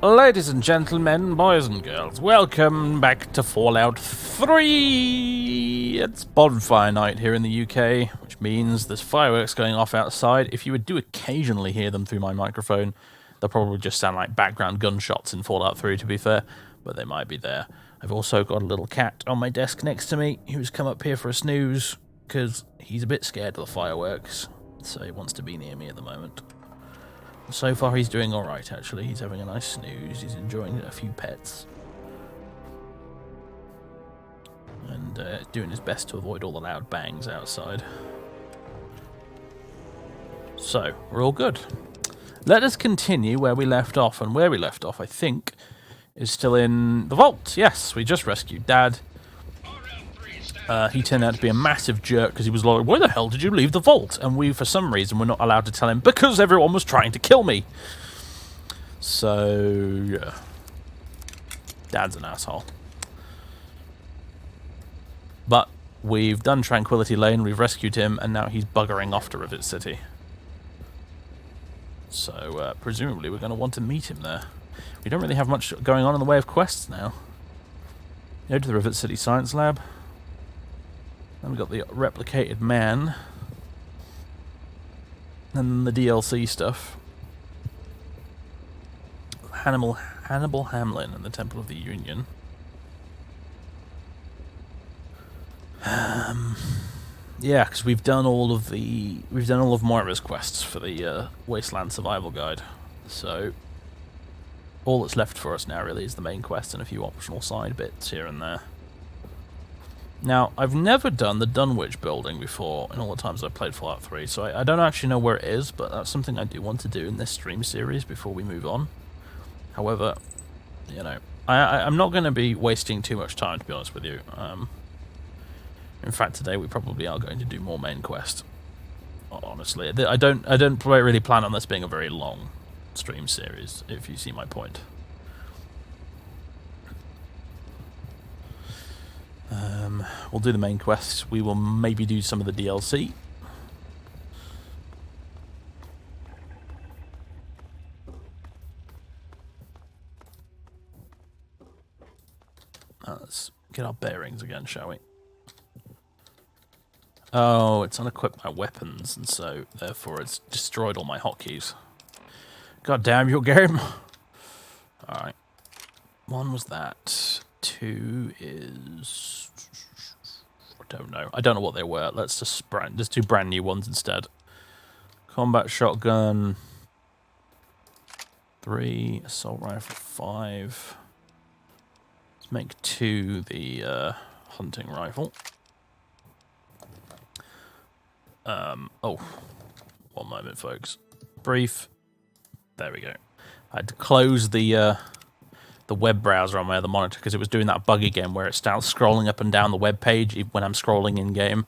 Ladies and gentlemen, boys and girls, welcome back to Fallout 3! It's bonfire night here in the UK, which means there's fireworks going off outside. If you do occasionally hear them through my microphone, they'll probably just sound like background gunshots in Fallout 3, to be fair, but they might be there. I've also got a little cat on my desk next to me who's come up here for a snooze, because he's a bit scared of the fireworks, so he wants to be near me at the moment. So far he's doing alright, actually. He's having a nice snooze, he's enjoying a few pets. And doing his best to avoid all the loud bangs outside. So, we're all good. Let us continue where we left off, and where we left off, I think, is still in the vault. Yes, we just rescued Dad. He turned out to be a massive jerk because he was like, why the hell did you leave the vault? And we, for some reason, were not allowed to tell him because everyone was trying to kill me. So, yeah. Dad's an asshole. But we've done Tranquility Lane, we've rescued him, and now he's buggering off to Rivet City. So, presumably we're going to want to meet him there. We don't really have much going on in the way of quests now. Go to the Rivet City Science Lab. Then we've got the replicated man. And the DLC stuff. Hannibal Hamlin and the Temple of the Union. Yeah, because we've done all of Moira's quests for the Wasteland Survival Guide. So all that's left for us now really is the main quest and a few optional side bits here and there. Now, I've never done the Dunwich building before in all the times I've played Fallout 3, so I don't actually know where it is, but that's something I do want to do in this stream series before we move on. However, you know, I'm not going to be wasting too much time, to be honest with you. In fact, today we probably are going to do more main quest. Honestly, I don't really plan on this being a very long stream series, if you see my point. We'll do the main quests. We will maybe do some of the DLC. Let's get our bearings again, shall we? Oh, it's unequipped my weapons, and so, therefore, it's destroyed all my hotkeys. God damn your game! Alright. One was that. Two is... I don't know what they were. Let's just do brand new ones instead. Combat shotgun. 3. Assault rifle. 5. Let's make 2 the hunting rifle. Oh. One moment, folks. Brief. There we go. I had to close the web browser on my other monitor because it was doing that bug again where it starts scrolling up and down the web page when I'm scrolling in game.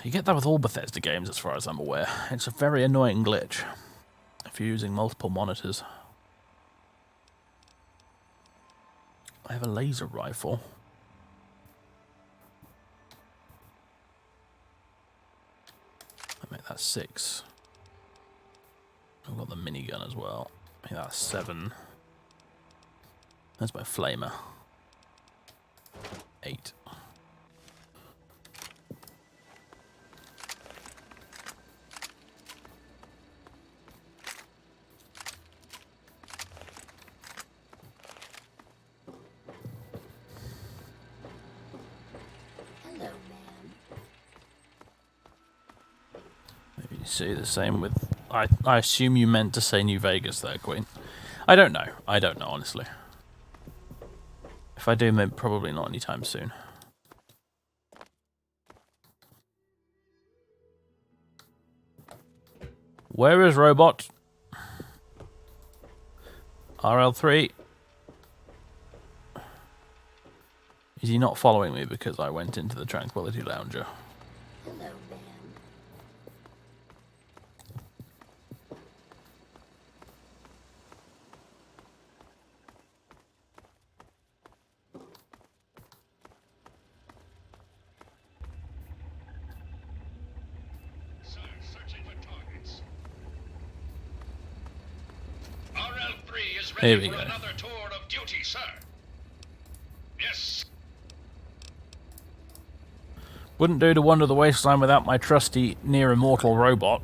You get that with all Bethesda games as far as I'm aware. It's a very annoying glitch if you're using multiple monitors. I have a laser rifle. I make that 6. I've got the minigun as well. I think that's 7. That's my flamer. 8. Hello, man. Maybe you see the same with... I assume you meant to say New Vegas there, Queen. I don't know. I don't know, honestly. If I do, maybe probably not anytime soon. Where is Robot? RL3. Is he not following me because I went into the Tranquility Lounger? Hello, man. Searching for targets. RL3 is Here ready we for go. another tour of duty, sir. Yes. Wouldn't do to wander the wasteland without my trusty near-immortal robot.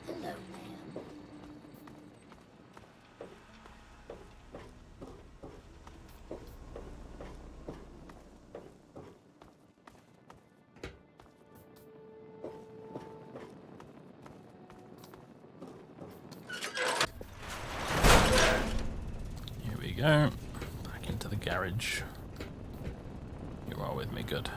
Hello, ma'am. Here we go. Back into the garage. You are with me, good.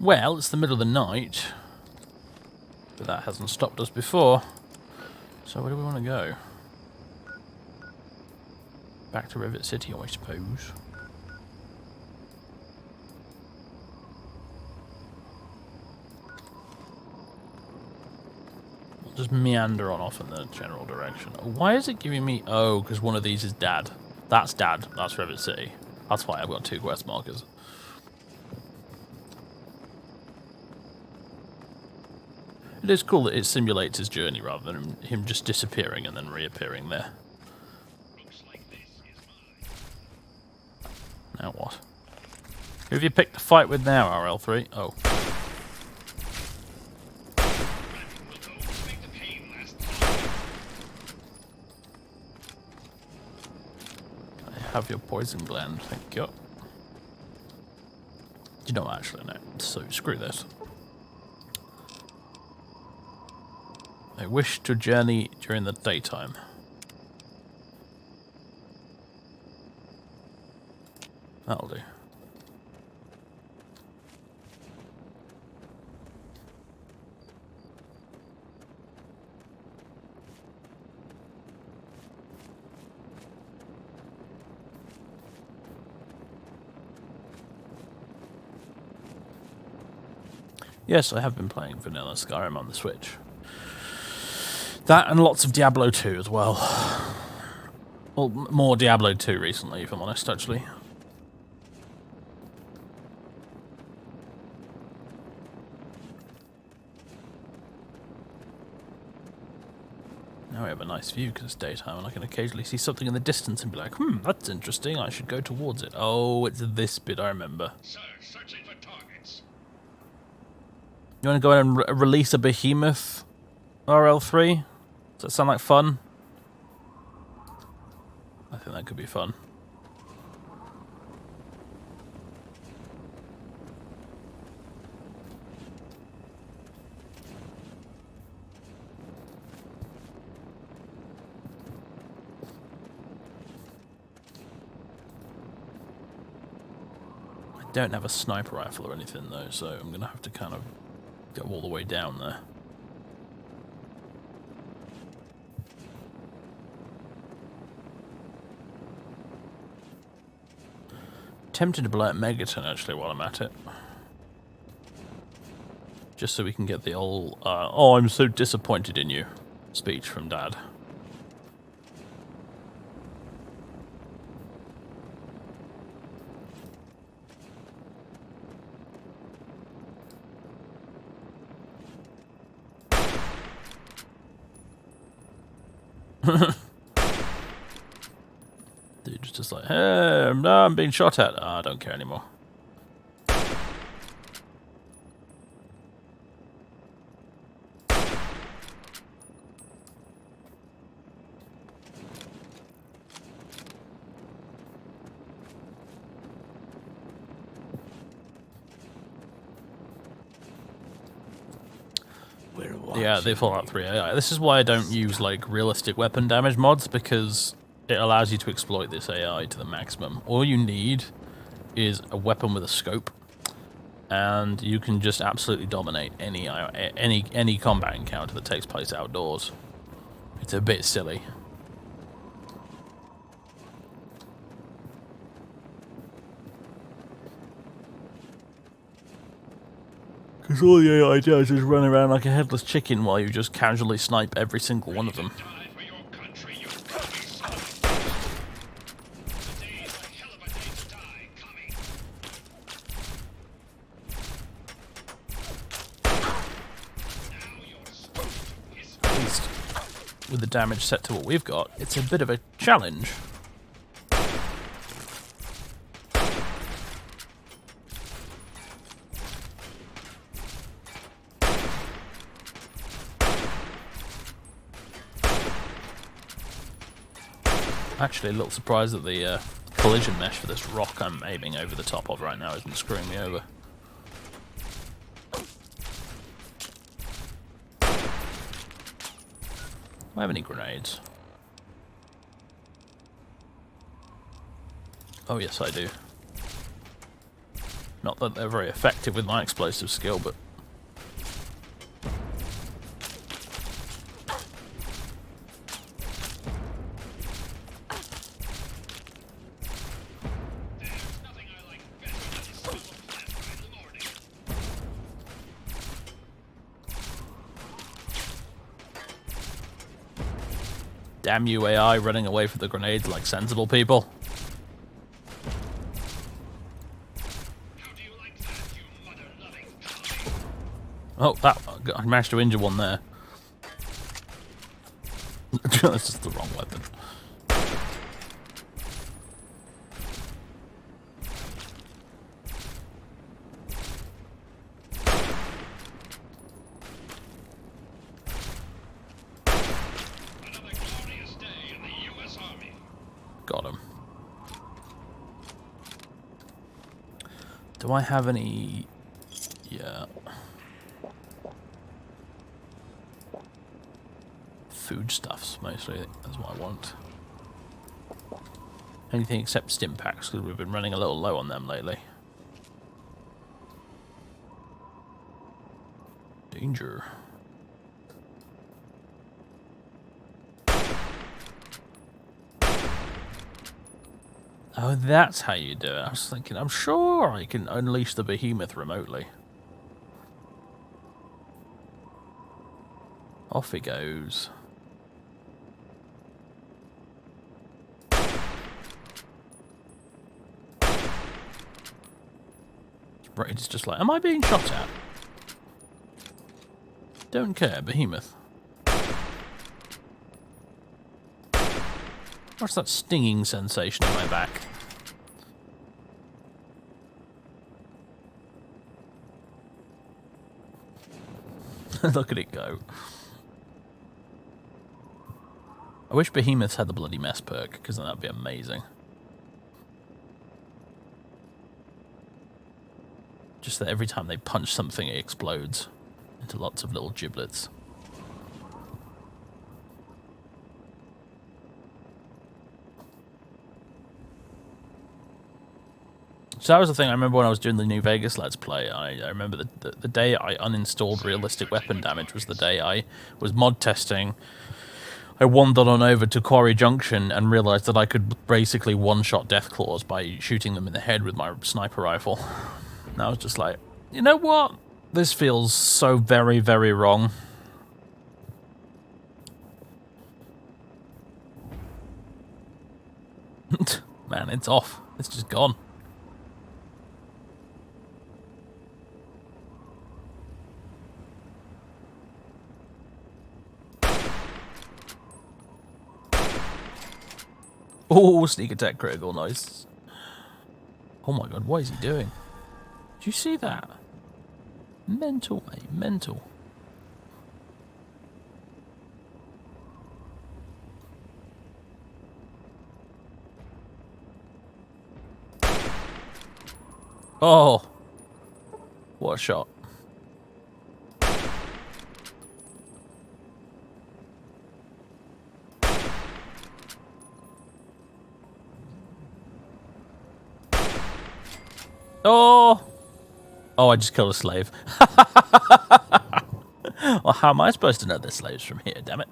Well, it's the middle of the night, but that hasn't stopped us before. So where do we want to go? Back to Rivet City, I suppose. We'll just meander on off in the general direction. Why is it giving me... Oh, because one of these is Dad. That's Dad. That's Rivet City. That's why I've got 2 quest markers. It is cool that it simulates his journey rather than him just disappearing and then reappearing there. Looks like this is mine. Now what? Who have you picked to fight with now, RL3? Oh. We'll go to make the pain last longer. I have your poison gland, thank you. You don't actually know, so screw this. I wish to journey during the daytime. That'll do. Yes, I have been playing Vanilla Skyrim on the Switch. That and lots of Diablo 2 as well. Well, more Diablo 2 recently, if I'm honest, actually. Now we have a nice view because it's daytime and I can occasionally see something in the distance and be like, that's interesting, I should go towards it. Oh, it's this bit I remember. Sir, searching for targets. You want to go ahead and release a behemoth, RL3? Does that sound like fun? I think that could be fun. I don't have a sniper rifle or anything though, so I'm going to have to kind of go all the way down there. Tempted to blow out Megaton actually while I'm at it. Just so we can get the old, oh, I'm so disappointed in you speech from Dad. Dude's just like, hey, no, I'm being shot at. I don't care anymore. Yeah, they Fallout 3 AI. This is why I don't use like realistic weapon damage mods, because it allows you to exploit this AI to the maximum. All you need is a weapon with a scope and you can just absolutely dominate any combat encounter that takes place outdoors. It's a bit silly. Because all the AI does is run around like a headless chicken while you just casually snipe every single one of them. Die for your country, you bloody son of a... The day's a hell of a day to die coming. Now you're supposed to piss At least with the damage set to what we've got, it's a bit of a challenge. Actually, a little surprised that the collision mesh for this rock I'm aiming over the top of right now isn't screwing me over. Do I have any grenades? Oh yes, I do. Not that they're very effective with my explosive skill, but... There's nothing I like better than the smell of plasma in the morning. Damn you AI running away from the grenades like sensible people. How do you like that, you mother-loving commie? Oh, that I managed to injure one there. That's just the wrong weapon. Another glorious day in the U.S. Army. Got him. Do I have any... Yeah. Foodstuffs, mostly. That's what I want. Anything except stim packs, because we've been running a little low on them lately. Danger. Oh, that's how you do it. I was thinking, I'm sure I can unleash the behemoth remotely. Off he goes. Right, it's just like, am I being shot at? Don't care, behemoth. What's that stinging sensation in my back? Look at it go. I wish behemoths had the bloody mess perk, because then that'd be amazing. Just that every time they punch something, it explodes into lots of little giblets. So that was the thing. I remember when I was doing the New Vegas Let's Play. I remember the day I uninstalled realistic weapon damage was the day I was mod testing. I wandered on over to Quarry Junction and realised that I could basically one-shot Deathclaws by shooting them in the head with my sniper rifle. And I was just like, you know what? This feels so very, very wrong. Man, it's off. It's just gone. Oh, sneak attack critical, nice. Oh my god, what is he doing? Did you see that? Mental, mate, mental. Oh, what a shot. Oh! Oh, I just killed a slave. Well, how am I supposed to know there's slaves from here, damn it?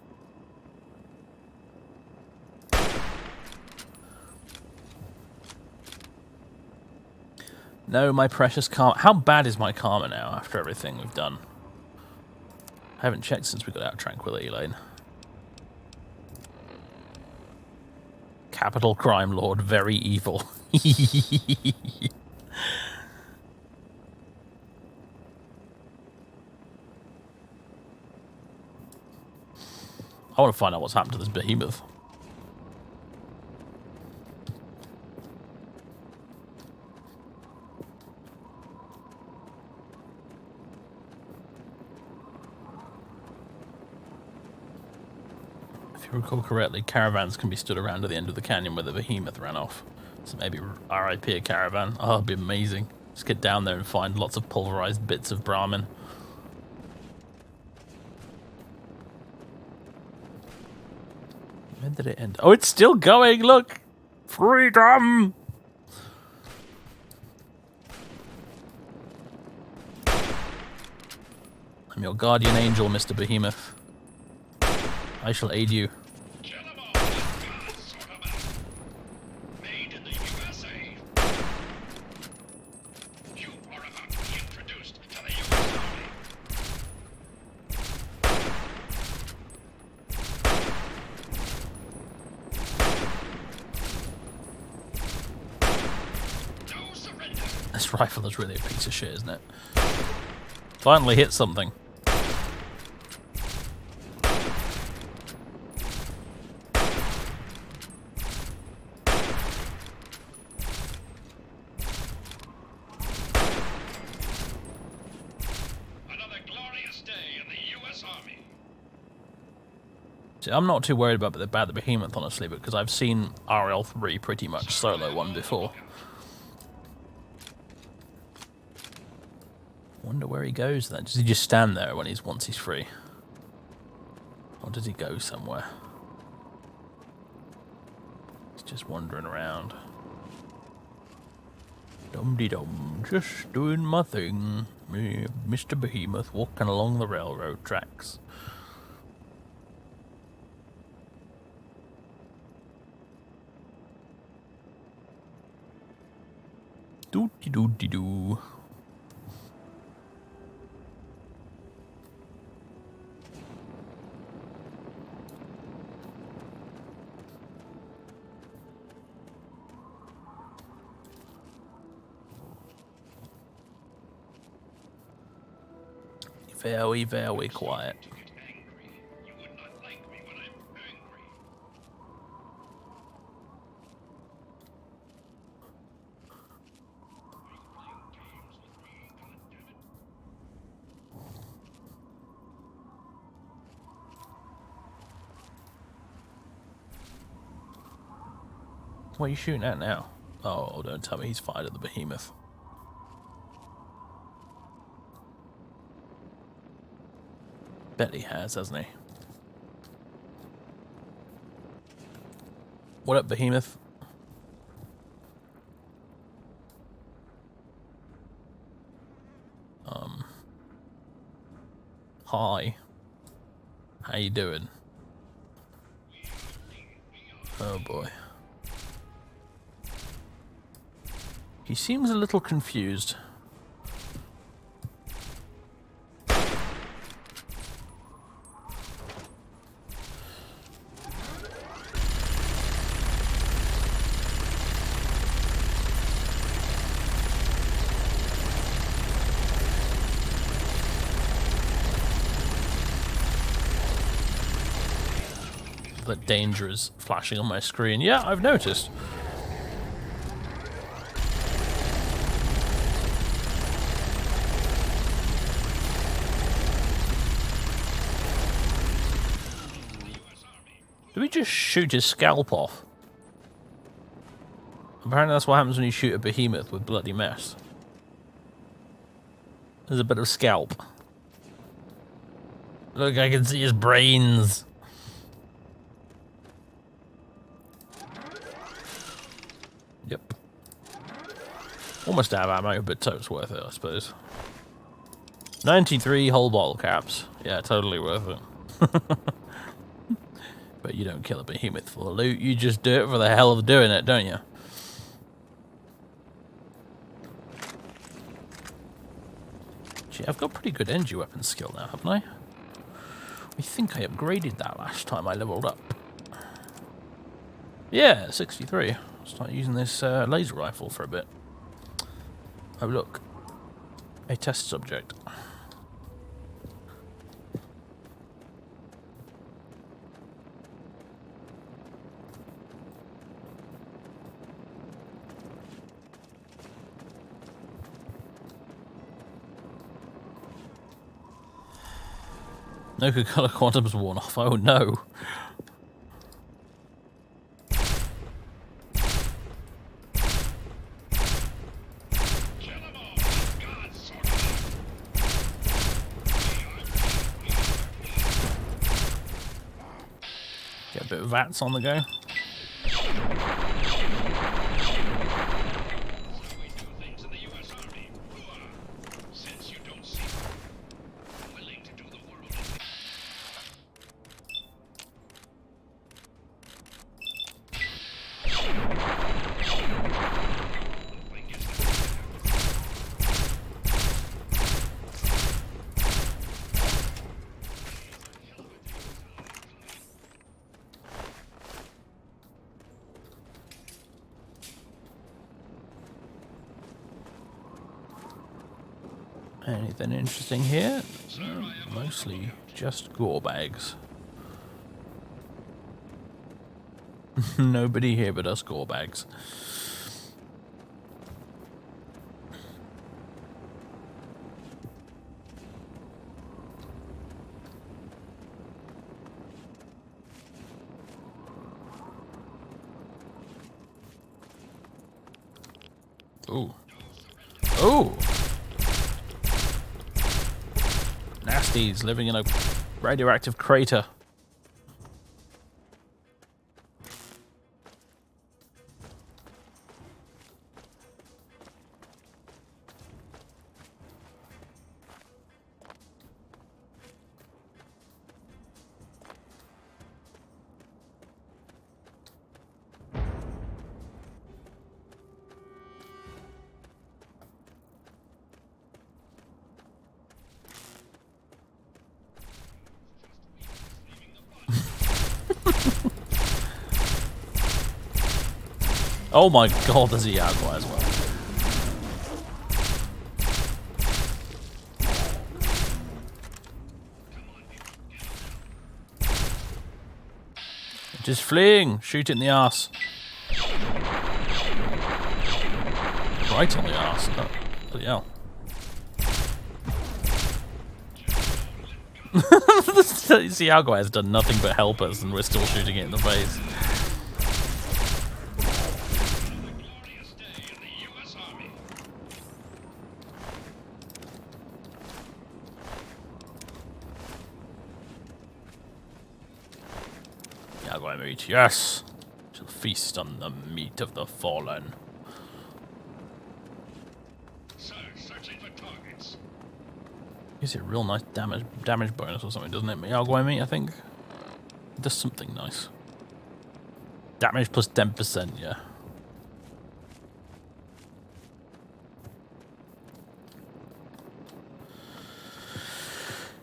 No, my precious karma. How bad is my karma now after everything we've done? I haven't checked since we got out of Tranquility Lane. Capital crime lord, very evil. I want to find out what's happened to this behemoth. If you recall correctly, caravans can be stood around at the end of the canyon where the behemoth ran off. So maybe RIP a caravan. Oh, it'd be amazing. Just get down there and find lots of pulverized bits of Brahmin. When did it end? Oh, it's still going, look! Freedom! I'm your guardian angel, Mr. Behemoth. I shall aid you. Kill 'em all, God, sort 'em out. Made in the USA. You are about to be introduced to the US Army. No surrender. This rifle is really a piece of shit, isn't it? Finally hit something. Another glorious day in the US Army. See, I'm not too worried about the behemoth, honestly, because I've seen RL3 pretty much solo one before. Wonder where he goes then. Does he just stand there when once he's free? Or does he go somewhere? He's just wandering around. Dum-de-dum, just doing my thing. Me, Mr. Behemoth, walking along the railroad tracks. Doo-de-doo-de-doo. Very, very quiet. To get angry. You would not like me when I'm angry. What are you shooting at now? Oh, don't tell me he's fired at the behemoth. Bet he has, hasn't he? What up, behemoth? Hi. How you doing? Oh boy. He seems a little confused. That danger is flashing on my screen. Yeah, I've noticed. Did we just shoot his scalp off? Apparently that's what happens when you shoot a behemoth with bloody mess. There's a bit of scalp. Look, I can see his brains. Yep. Almost out of ammo, but totes worth it, I suppose. 93 whole bottle caps. Yeah, totally worth it. But you don't kill a behemoth full of loot, you just do it for the hell of doing it, don't you? Gee, I've got pretty good energy weapon skill now, haven't I? I think I upgraded that last time I leveled up. Yeah, 63. Start using this laser rifle for a bit. Oh look, a test subject. No Coca-Cola Quantum's worn off. Oh no. Get a bit of VATS on the go. Anything interesting here? Mostly just gore bags. Nobody here but us gore bags. Ooh. Ooh! Nasties living in a radioactive crater. Oh my god, there's a Jaguar as well. Just fleeing! Shoot it in the arse. Right on the arse. Oh, bloody hell. This Jaguar has done nothing but help us and we're still shooting it in the face. Jaguar meat, yes! Shall feast on the meat of the fallen. Sir, searching for targets. Gives it a real nice damage bonus or something, doesn't it? Jaguar meat, I think. It does something nice. Damage plus 10%, yeah.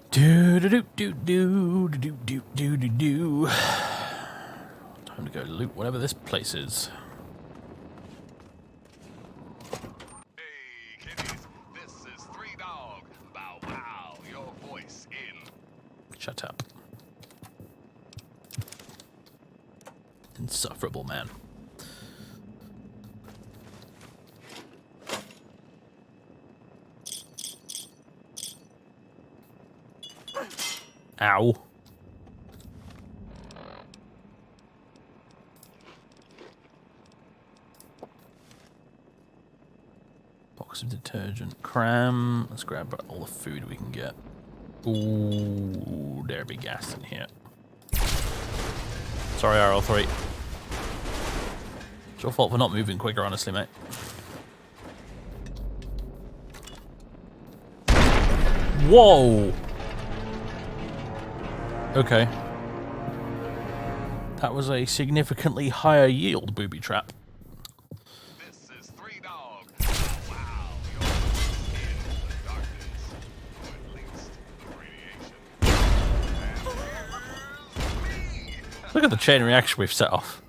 Do do do do do do do do do do. Time to go loot whatever this place is. Hey, kiddies, this is Three Dog. Bow wow, your voice in. Shut up. Insufferable man. Ow. Box of detergent. Cram. Let's grab all the food we can get. Ooh, there be gas in here. Sorry, RL3. It's your fault for not moving quicker, honestly, mate. Whoa! Okay. That was a significantly higher yield booby trap. This is Three Dog. Wow, you're in the darkness. Or at least the radiation. And here's me. Look at the chain reaction we've set off.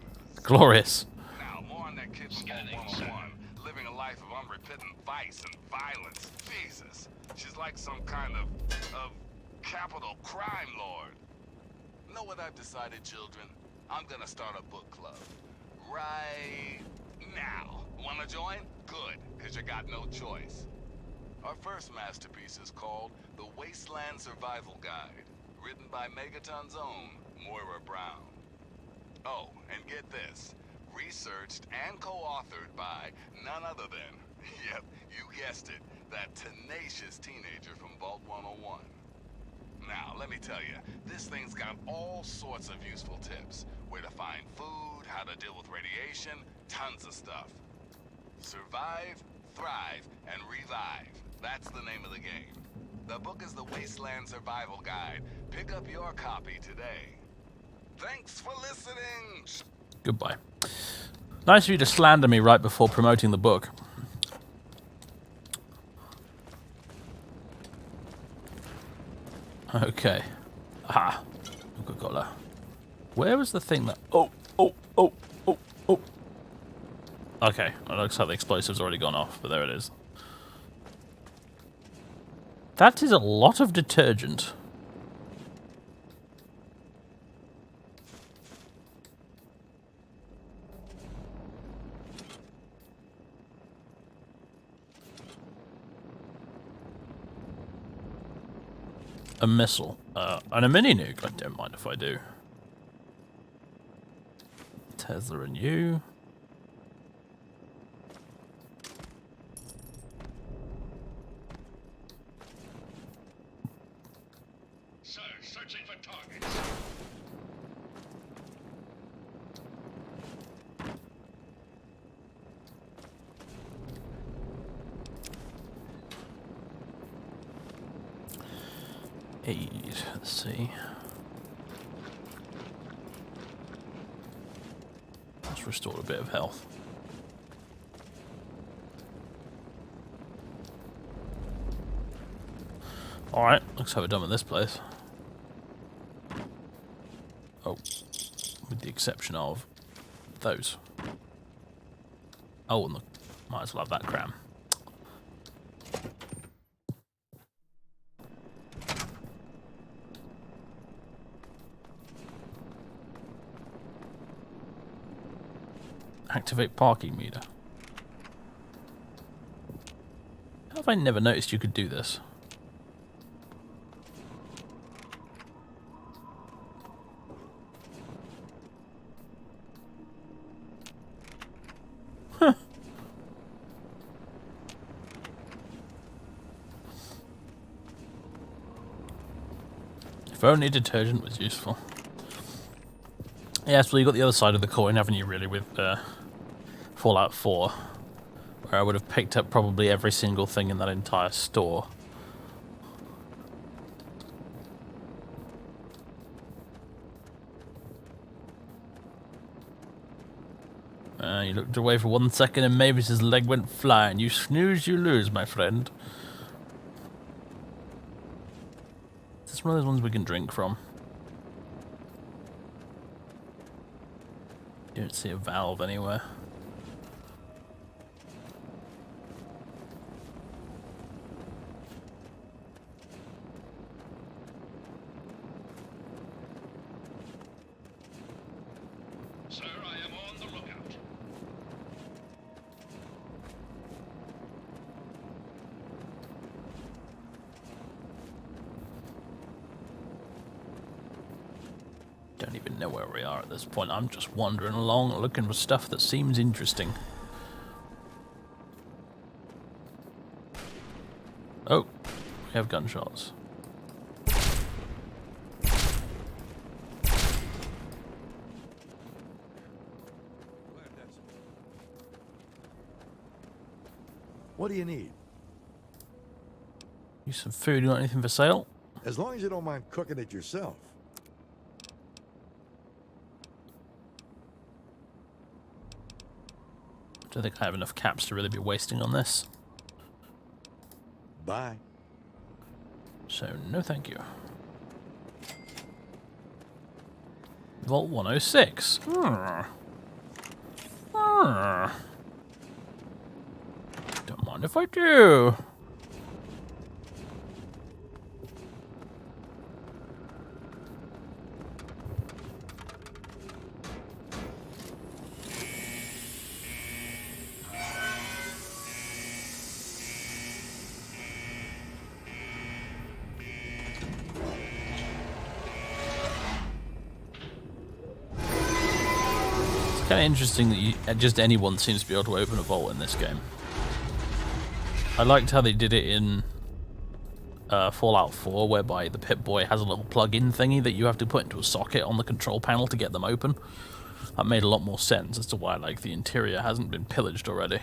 Glorious. Now, more on that kid from Scanning, 101, living a life of unrepentant vice and violence. Jesus, she's like some kind of capital crime lord. Know what I've decided, children? I'm gonna start a book club. Right now. Wanna join? Good, because you got no choice. Our first masterpiece is called The Wasteland Survival Guide, written by Megaton's own Moira Brown. Oh, and get this, researched and co-authored by none other than, yep, you guessed it, that tenacious teenager from Vault 101. Now, let me tell you, this thing's got all sorts of useful tips. Where to find food, how to deal with radiation, tons of stuff. Survive, thrive, and revive. That's the name of the game. The book is The Wasteland Survival Guide. Pick up your copy today. Thanks for listening! Goodbye. Nice of you to slander me right before promoting the book. Okay. Aha. Coca-Cola. Where was the thing that... Oh. Okay. It looks like the explosive's already gone off, but there it is. That is a lot of detergent. A missile. And a mini nuke. I don't mind if I do. Tesla and you. Sir, searching for targets. Aid. Let's see. Let's restore a bit of health. Alright, looks how we're done with this place. Oh. With the exception of those. Oh, and might as well have that cram. Activate parking meter. How have I never noticed you could do this? Huh. If only detergent was useful. Yes, well, you got the other side of the coin, haven't you, really, with Fallout 4, where I would have picked up probably every single thing in that entire store. You looked away for 1 second and Mavis's leg went flying. You snooze, you lose, my friend. Is this one of those ones we can drink from? Don't see a valve anywhere. Sir, I am on the lookout. Don't even know where we are at this point. I'm just wandering along looking for stuff that seems interesting. Oh, we have gunshots. What do you need? Use some food. You got anything for sale? As long as you don't mind cooking it yourself. Don't think I have enough caps to really be wasting on this. Bye. So, no thank you. Vault 106. Don't mind if I do. Kind of interesting that just anyone seems to be able to open a vault in this game. I liked how they did it in Fallout 4, whereby the Pip-Boy has a little plug-in thingy that you have to put into a socket on the control panel to get them open. That made a lot more sense as to why, like, the interior hasn't been pillaged already.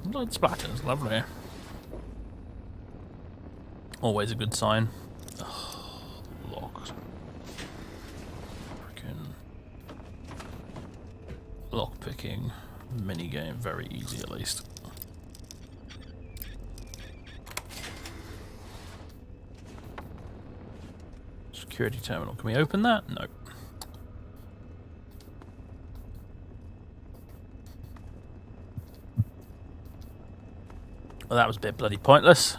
Blood splatters, lovely. Always a good sign. Ugh, locked. Freaking lock picking minigame, very easy at least. Security terminal. Can we open that? No. Well, that was a bit bloody pointless.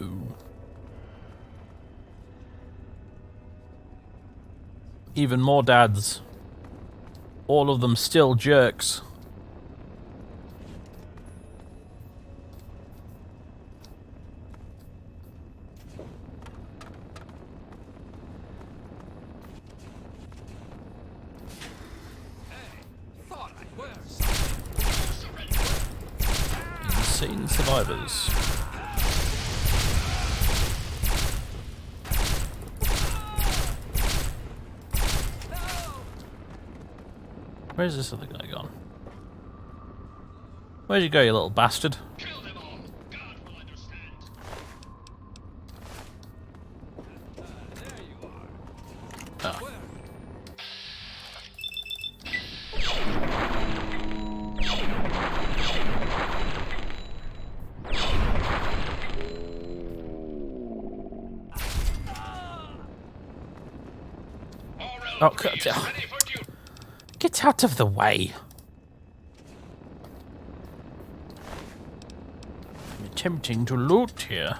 Ooh. Even more dads. All of them still jerks. Insane survivors. Where's this other guy gone? Where'd you go, you little bastard? Kill them all. God will understand. There you are. Ah. Oh, get out of the way. I'm attempting to loot here.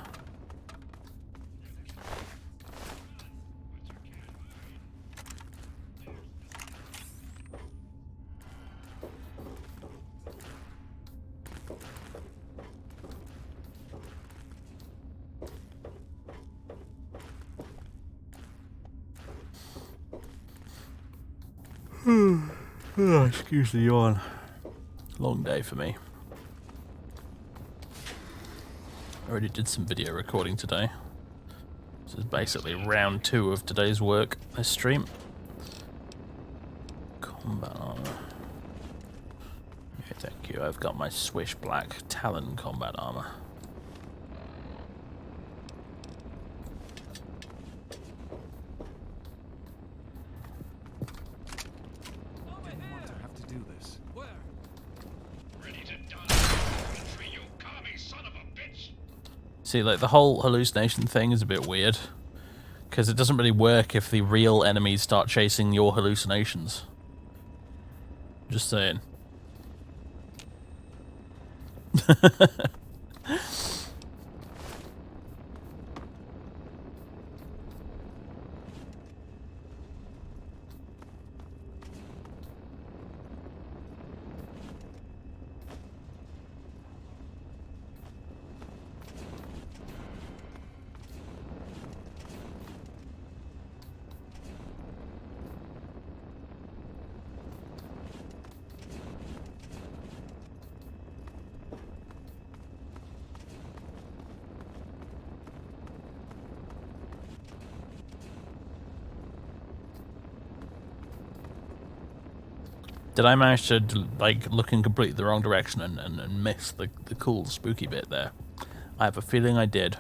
Oh, excuse the yawn. Long day for me. I already did some video recording today. This is basically round 2 of today's work, this stream. Combat armor. Okay, thank you. I've got my Swish Black Talon combat armor. Ready to die. Country, you commie son of a bitch. See, like, the whole hallucination thing is a bit weird. Because it doesn't really work if the real enemies start chasing your hallucinations. Just saying. Did I manage to like look in completely the wrong direction and miss the cool spooky bit there? I have a feeling I did.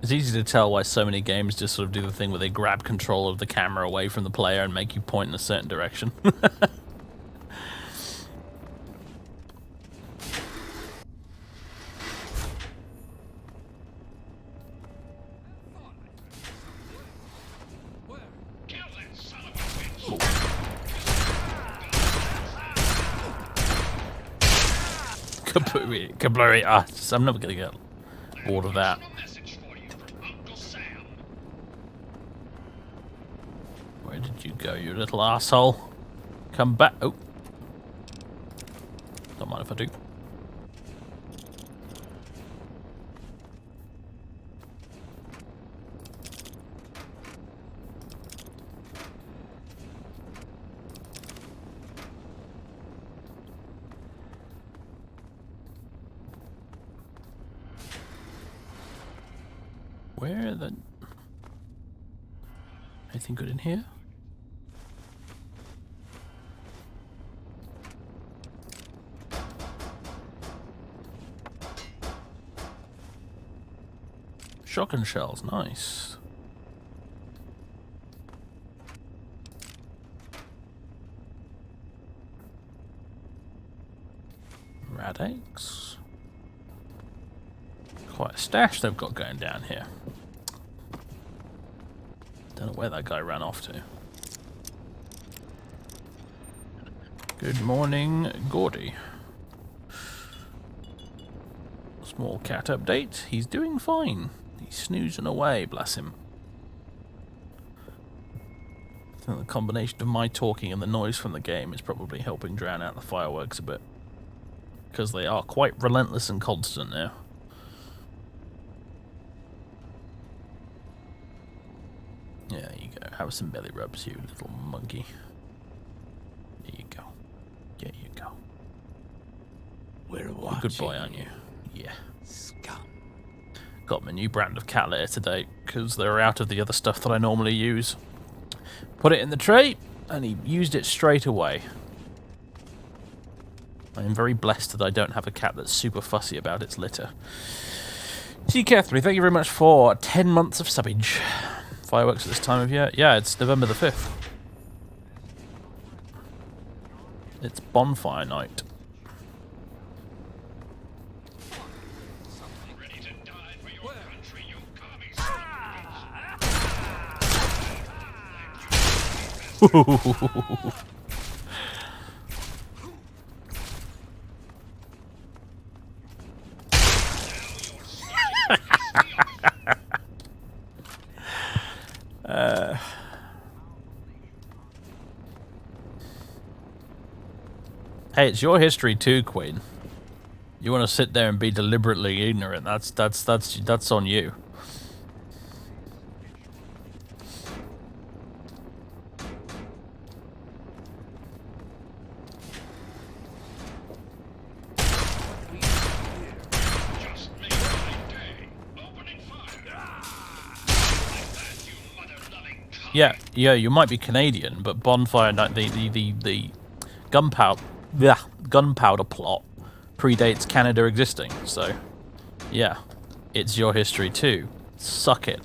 It's easy to tell why so many games just sort of do the thing where they grab control of the camera away from the player and make you point in a certain direction. Kill that son of a bitch! Kablurry. I'm never gonna get bored of that. A message for you from Uncle Sam. Where did you go, you little asshole? Come back. Oh. Don't mind if I do. Where the... Anything good in here? Shotgun shells, nice. Rad eggs. Quite a stash they've got going down here. Don't know where that guy ran off to. Good morning, Gordy. Small cat update. He's doing fine. He's snoozing away, bless him. I think the combination of my talking and the noise from the game is probably helping drown out the fireworks a bit. Because they are quite relentless and constant now. Yeah, there you go. Have some belly rubs, you little monkey. There you go. There you go. We're You're a watching. good boy, aren't you? Yeah. Scum. Got my new brand of cat litter today because they're out of the other stuff that I normally use. Put it in the tray and he used it straight away. I am very blessed that I don't have a cat that's super fussy about its litter. T. Catherine, thank you very much for 10 months of subbage. Fireworks at this time of year? Yeah, it's November the 5th. It's bonfire night. Ready to die for your country, you commies. Hey, it's your history too, Queen. You want to sit there and be deliberately ignorant? That's on you. Just made my day. Opening fire. Like that, you mother-loving cock. Yeah, you might be Canadian, but bonfire night, the gunpowder plot predates Canada existing. So, yeah, it's your history too. Suck it,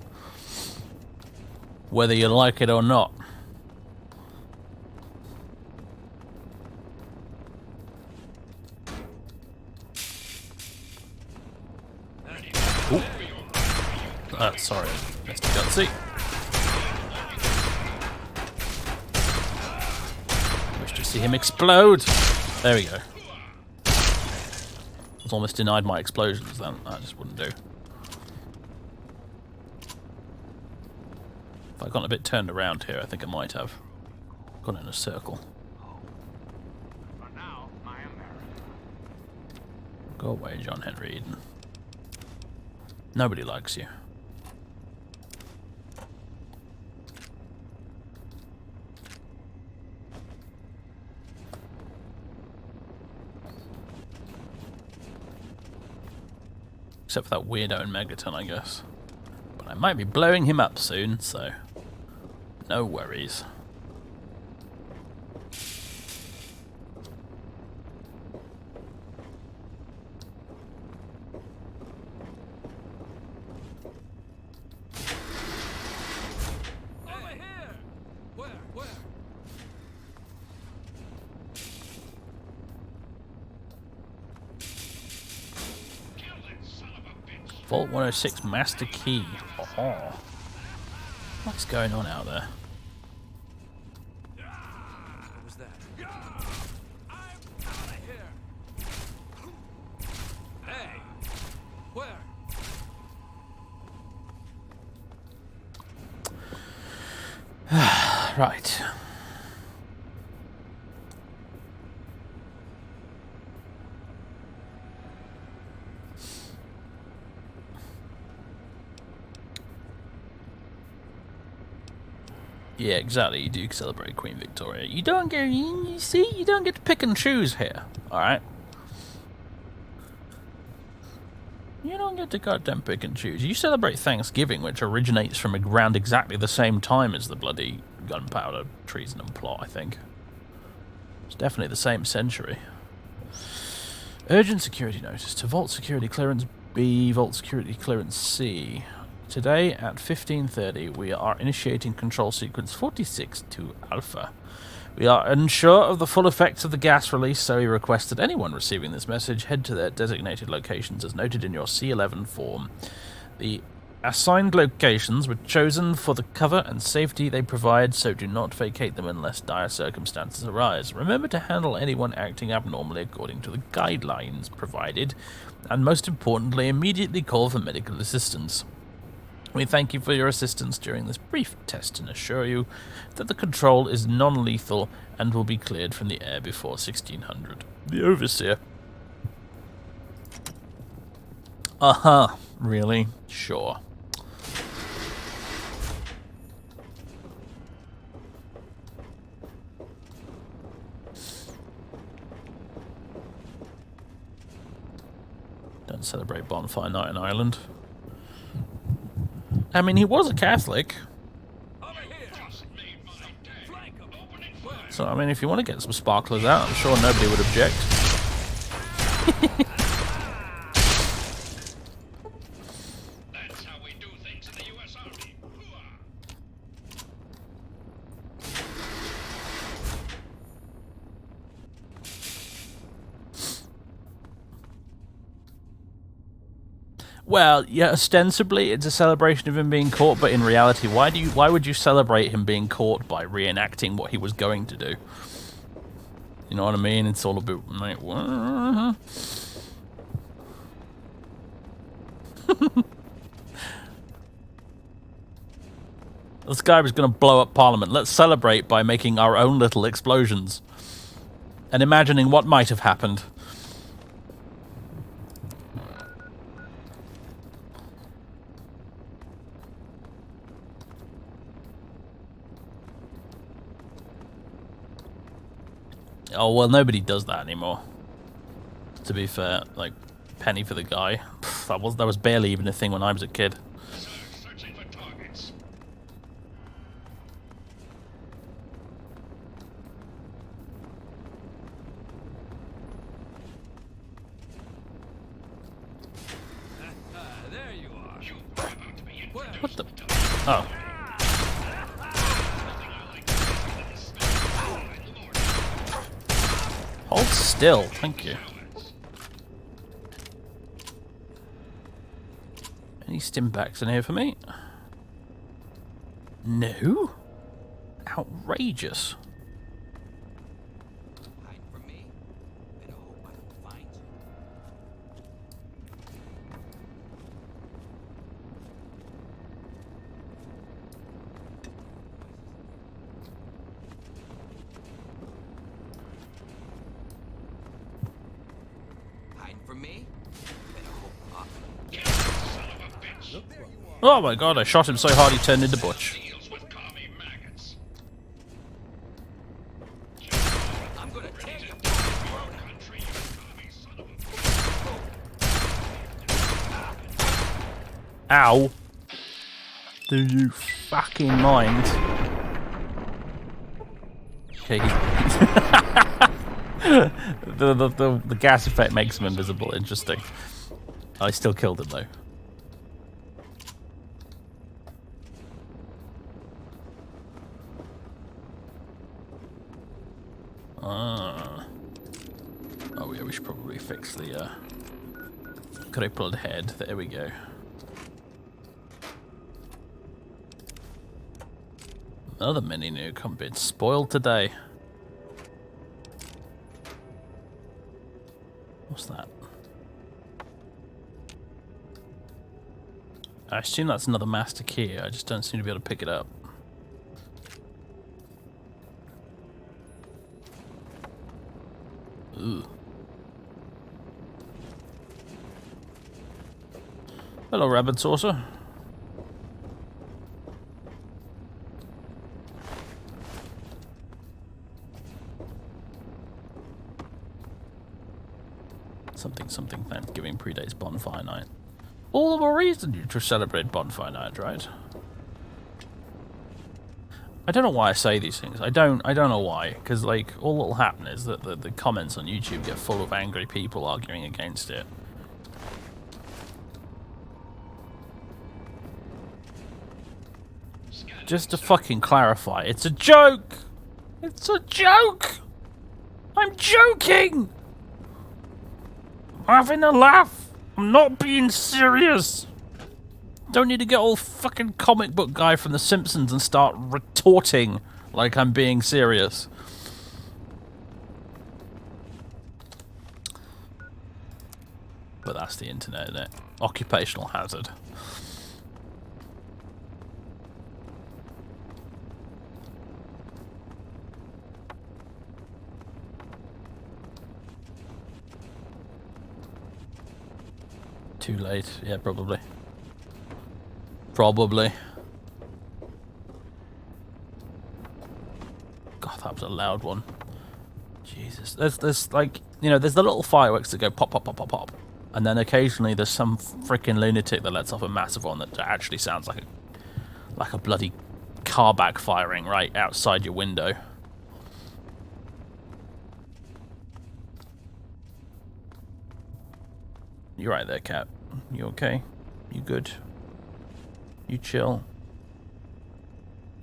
whether you like it or not. Ooh. Sorry, Mr. Gutsy. Wish to see him explode. There we go. I was almost denied my explosions then. That just wouldn't do. If I'd gotten a bit turned around here, I think I might have gone in a circle. For now, I am married. Go away, John Henry Eden. Nobody likes you. except for that weirdo in Megaton, I guess. But I might be blowing him up soon, so no worries. Over here! Where? Kill that son of a bitch. Vault 106 Master Key. Oh. What's going on out there? What was that? I'm out of here! Hey! Where? Right. Yeah, exactly. You do celebrate Queen Victoria. You don't get, you see, you don't get to pick and choose here. All right. You don't get to goddamn pick and choose. You celebrate Thanksgiving, which originates from around exactly the same time as the bloody gunpowder treason and plot. I think it's definitely the same century. Urgent security notice to Vault Security Clearance B, Vault Security Clearance C. Today at 15:30, we are initiating control sequence 46 to Alpha. We are unsure of the full effects of the gas release, so we request that anyone receiving this message head to their designated locations as noted in your C11 form. The assigned locations were chosen for the cover and safety they provide, so do not vacate them unless dire circumstances arise. Remember to handle anyone acting abnormally according to the guidelines provided, and most importantly, immediately call for medical assistance. We thank you for your assistance during this brief test and assure you that the control is non-lethal and will be cleared from the air before 1600. The Overseer. Really? Sure. Don't celebrate Bonfire Night in Ireland. I mean, he was a Catholic. Over here! Just made my day. Flank 'em. Opening fire. So, I mean, if you want to get some sparklers out, I'm sure nobody would object. That's how we do things in the U.S. Army. Hooah. Well, yeah, ostensibly it's a celebration of him being caught, but in reality, why would you celebrate him being caught by reenacting what he was going to do? You know what I mean? It's all a bit like, what? This guy was going to blow up Parliament. Let's celebrate by making our own little explosions and imagining what might have happened. Oh, well, nobody does that anymore. To be fair, like, penny for the guy. Pff, that was barely even a thing when I was a kid. Sir, searching for targets. There you are. You are about to be introduced What the? to Oh. nothing I like better than the smell of my lord. Hold still. Thank you. Any stimbacks in here for me? No? Outrageous. Hide from me. Better hope I don't find you. Hiding from me? Better hope I... Kill that son of a bitch. Oh my god, I shot him so hard he turned into Butch. Deals with commie maggots. I'm gonna take you. Your country, you commie son of a bitch. Ow. Do you fucking mind? Okay, the gas effect makes him invisible. Interesting. I still killed him though. Oh yeah, we should probably fix the crippled head. There we go. Another mini nuke. I'm being spoiled today. What's that? I assume that's another master key. I just don't seem to be able to pick it up. Ooh. Hello, rabbit saucer. Something Thanksgiving predates bonfire night. All the more reason to celebrate bonfire night, right? I don't know why I say these things. I don't know why. Because, like, all that'll happen is that the comments on YouTube get full of angry people arguing against it. Just to fucking clarify, it's a joke! It's a joke! I'm joking! I'm having a laugh! I'm not being serious! Don't need to get all fucking comic book guy from The Simpsons and start retorting like I'm being serious. But that's the internet, isn't it? Occupational hazard. Too late. Yeah, probably. Probably. God, that was a loud one. Jesus. There's like, you know, there's the little fireworks that go pop, pop, pop, pop, pop. And then occasionally there's some freaking lunatic that lets off a massive one that actually sounds like a bloody car backfiring right outside your window. You right there, Cat? You okay? You good? You chill?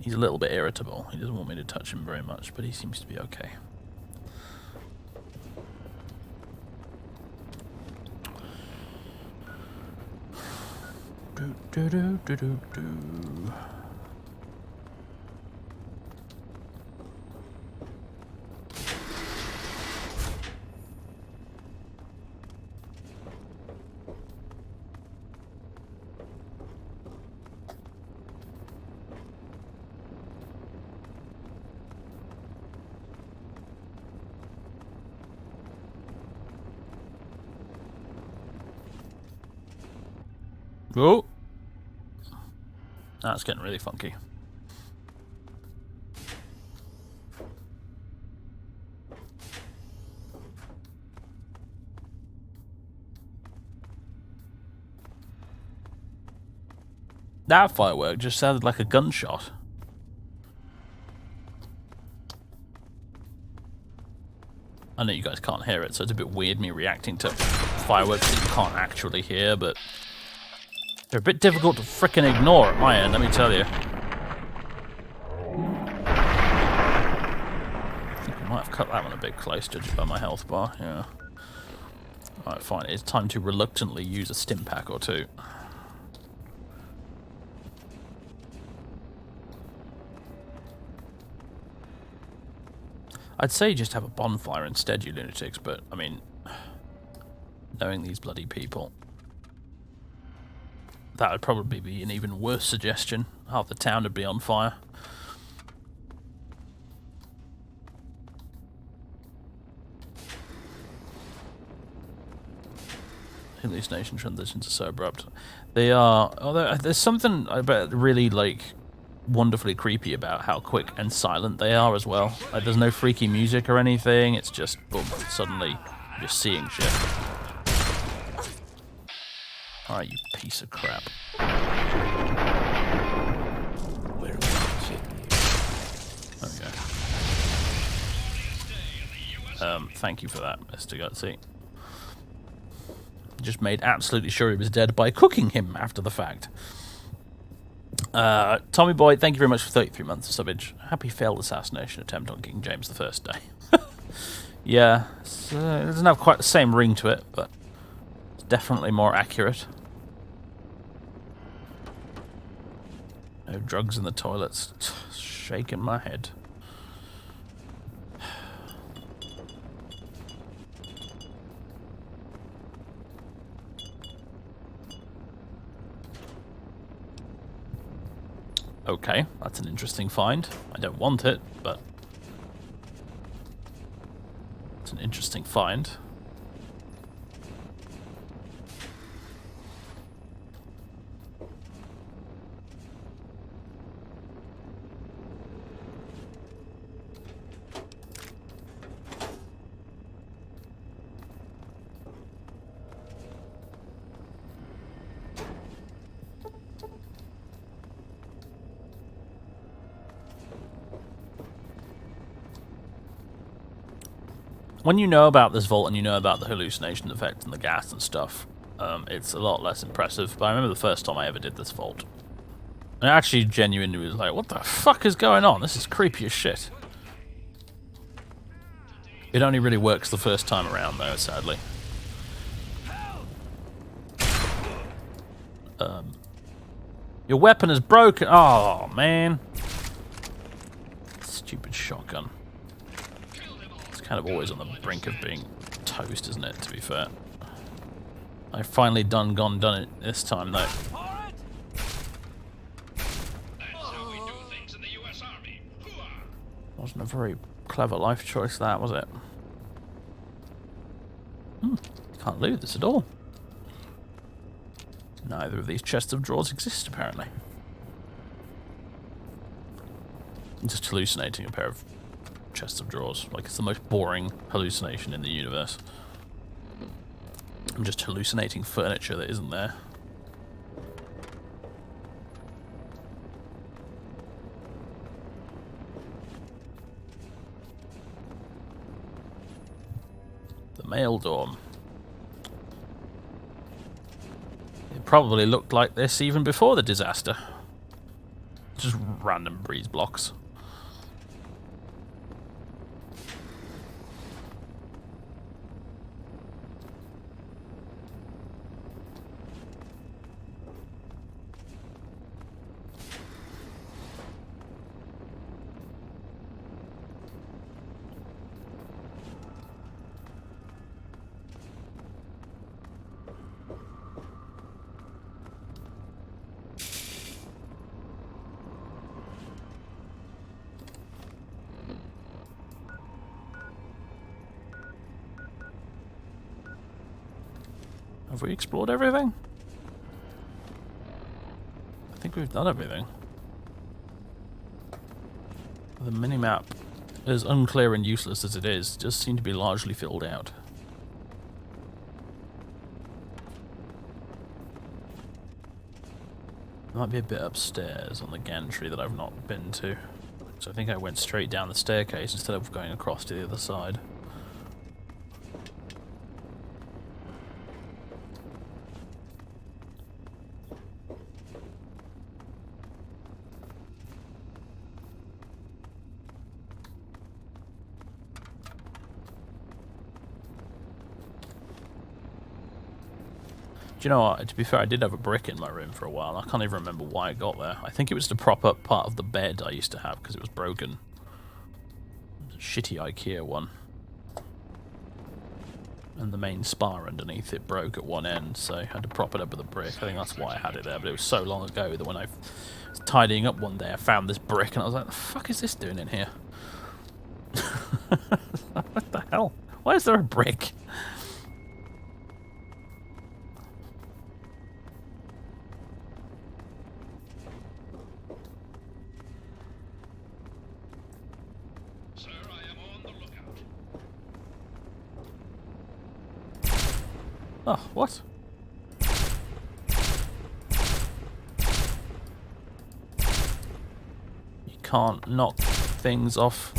He's a little bit irritable. He doesn't want me to touch him very much, but he seems to be okay. Do do do do do do. Oh! That's getting really funky. That firework just sounded like a gunshot. I know you guys can't hear it, so it's a bit weird me reacting to fireworks that you can't actually hear, but they're a bit difficult to frickin' ignore at my end, let me tell you. I think I might have cut that one a bit close, judging by my health bar, yeah. Alright, fine, it's time to reluctantly use a stim pack or two. I'd say just have a bonfire instead, you lunatics, but, I mean, knowing these bloody people, that would probably be an even worse suggestion. Half the town would be on fire. Hallucination transitions are so abrupt. They are. Although there's something I bet really like wonderfully creepy about how quick and silent they are as well. Like there's no freaky music or anything. It's just boom, suddenly you're seeing shit. Alright, you piece of crap. Where are we sitting? Okay. Thank you for that, Mr. Gutsy. Just made absolutely sure he was dead by cooking him after the fact. Tommy Boy, thank you very much for 33 months of subbage. Happy failed assassination attempt on King James the First Day. Yeah, it doesn't have quite the same ring to it, but it's definitely more accurate. No drugs in the toilets. Shaking my head. Okay, that's an interesting find. I don't want it, but it's an interesting find. When you know about this vault and you know about the hallucination effect and the gas and stuff, it's a lot less impressive. But I remember the first time I ever did this vault. And I actually genuinely was like, what the fuck is going on? This is creepy as shit. It only really works the first time around, though, sadly. Your weapon is broken. Oh, man. Stupid shotgun. Kind of always on the brink of being toast, isn't it, to be fair? I've finally done it this time, though. That's how we do things in the U.S. Army. Hooah! Wasn't a very clever life choice, that, was it? Can't loot this at all. Neither of these chests of drawers exist, apparently. I'm just hallucinating a pair of chests of drawers. Like, it's the most boring hallucination in the universe. I'm just hallucinating furniture that isn't there. The mail dorm. It probably looked like this even before the disaster. Just random breeze blocks. Have we explored everything? I think we've done everything. The minimap, as unclear and useless as it is, does seem to be largely filled out. There might be a bit upstairs on the gantry that I've not been to. So I think I went straight down the staircase instead of going across to the other side. Do you know what? To be fair, I did have a brick in my room for a while. I can't even remember why I got there. I think it was to prop up part of the bed I used to have because it was broken. It was a shitty IKEA one. And the main spar underneath it broke at one end, so I had to prop it up with a brick. I think that's why I had it there, but it was so long ago that when I was tidying up one day, I found this brick and I was like, the fuck is this doing in here? What the hell? Why is there a brick? Sir, I am on the lookout. Oh, what? can't knock things off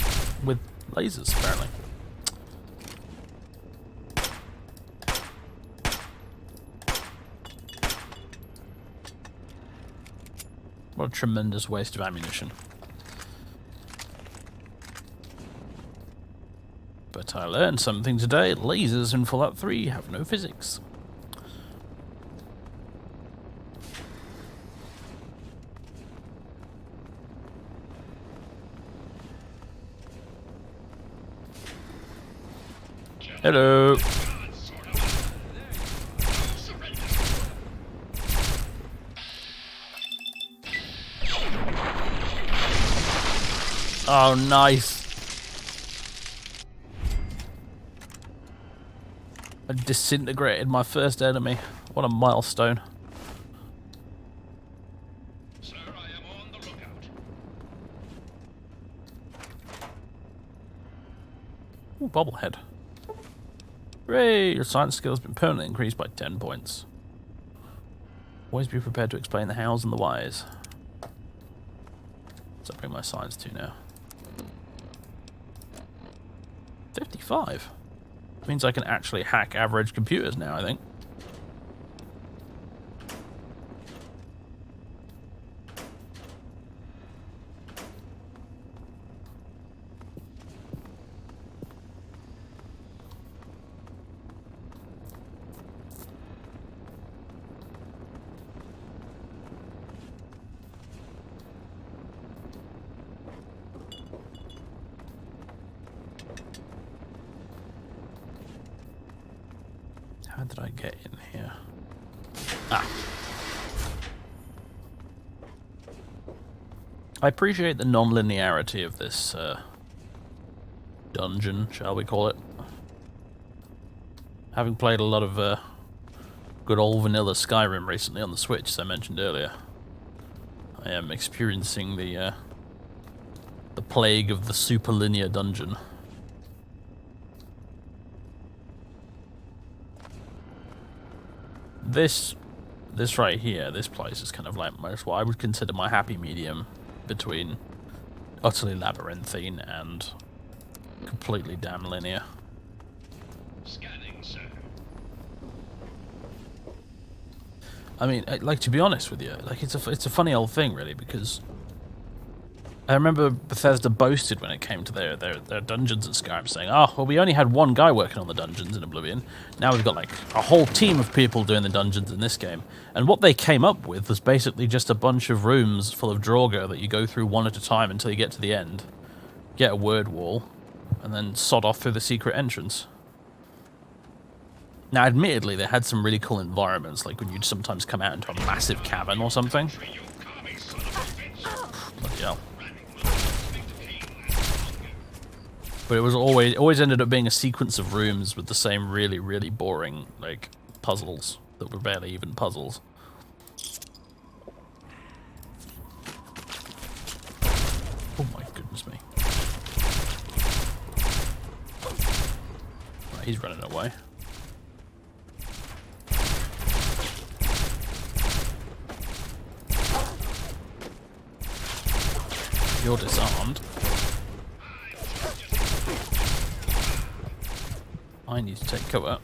with lasers, apparently. What a tremendous waste of ammunition. But I learned something today. Lasers in Fallout 3 have no physics. Hello. Oh, nice. I disintegrated my first enemy. What a milestone. Sir, I am on the lookout. Ooh, bobblehead. Hooray! Your science skill has been permanently increased by 10 points. Always be prepared to explain the hows and the whys. What's that bring my science to now? 55. Means I can actually hack average computers now, I think. How did I get in here? Ah. I appreciate the non-linearity of this dungeon, shall we call it. Having played a lot of good old vanilla Skyrim recently on the Switch, as I mentioned earlier, I am experiencing the plague of the super linear dungeon. This right here, this place is kind of like what I would consider my happy medium between utterly labyrinthine and completely damn linear. Scanning, sir. I mean, like, to be honest with you, like, it's a funny old thing, really, because I remember Bethesda boasted when it came to their dungeons in Skyrim, saying, "Oh, well, we only had one guy working on the dungeons in Oblivion. Now we've got like a whole team of people doing the dungeons in this game." And what they came up with was basically just a bunch of rooms full of Draugr that you go through one at a time until you get to the end, get a word wall, and then sod off through the secret entrance. Now, admittedly, they had some really cool environments, like when you'd sometimes come out into a massive cavern or something. You commie son of a bitch. Bloody hell. But it was always ended up being a sequence of rooms with the same really, really boring, like, puzzles that were barely even puzzles. Oh my goodness me. Right, he's running away. You're disarmed. I need to take cover.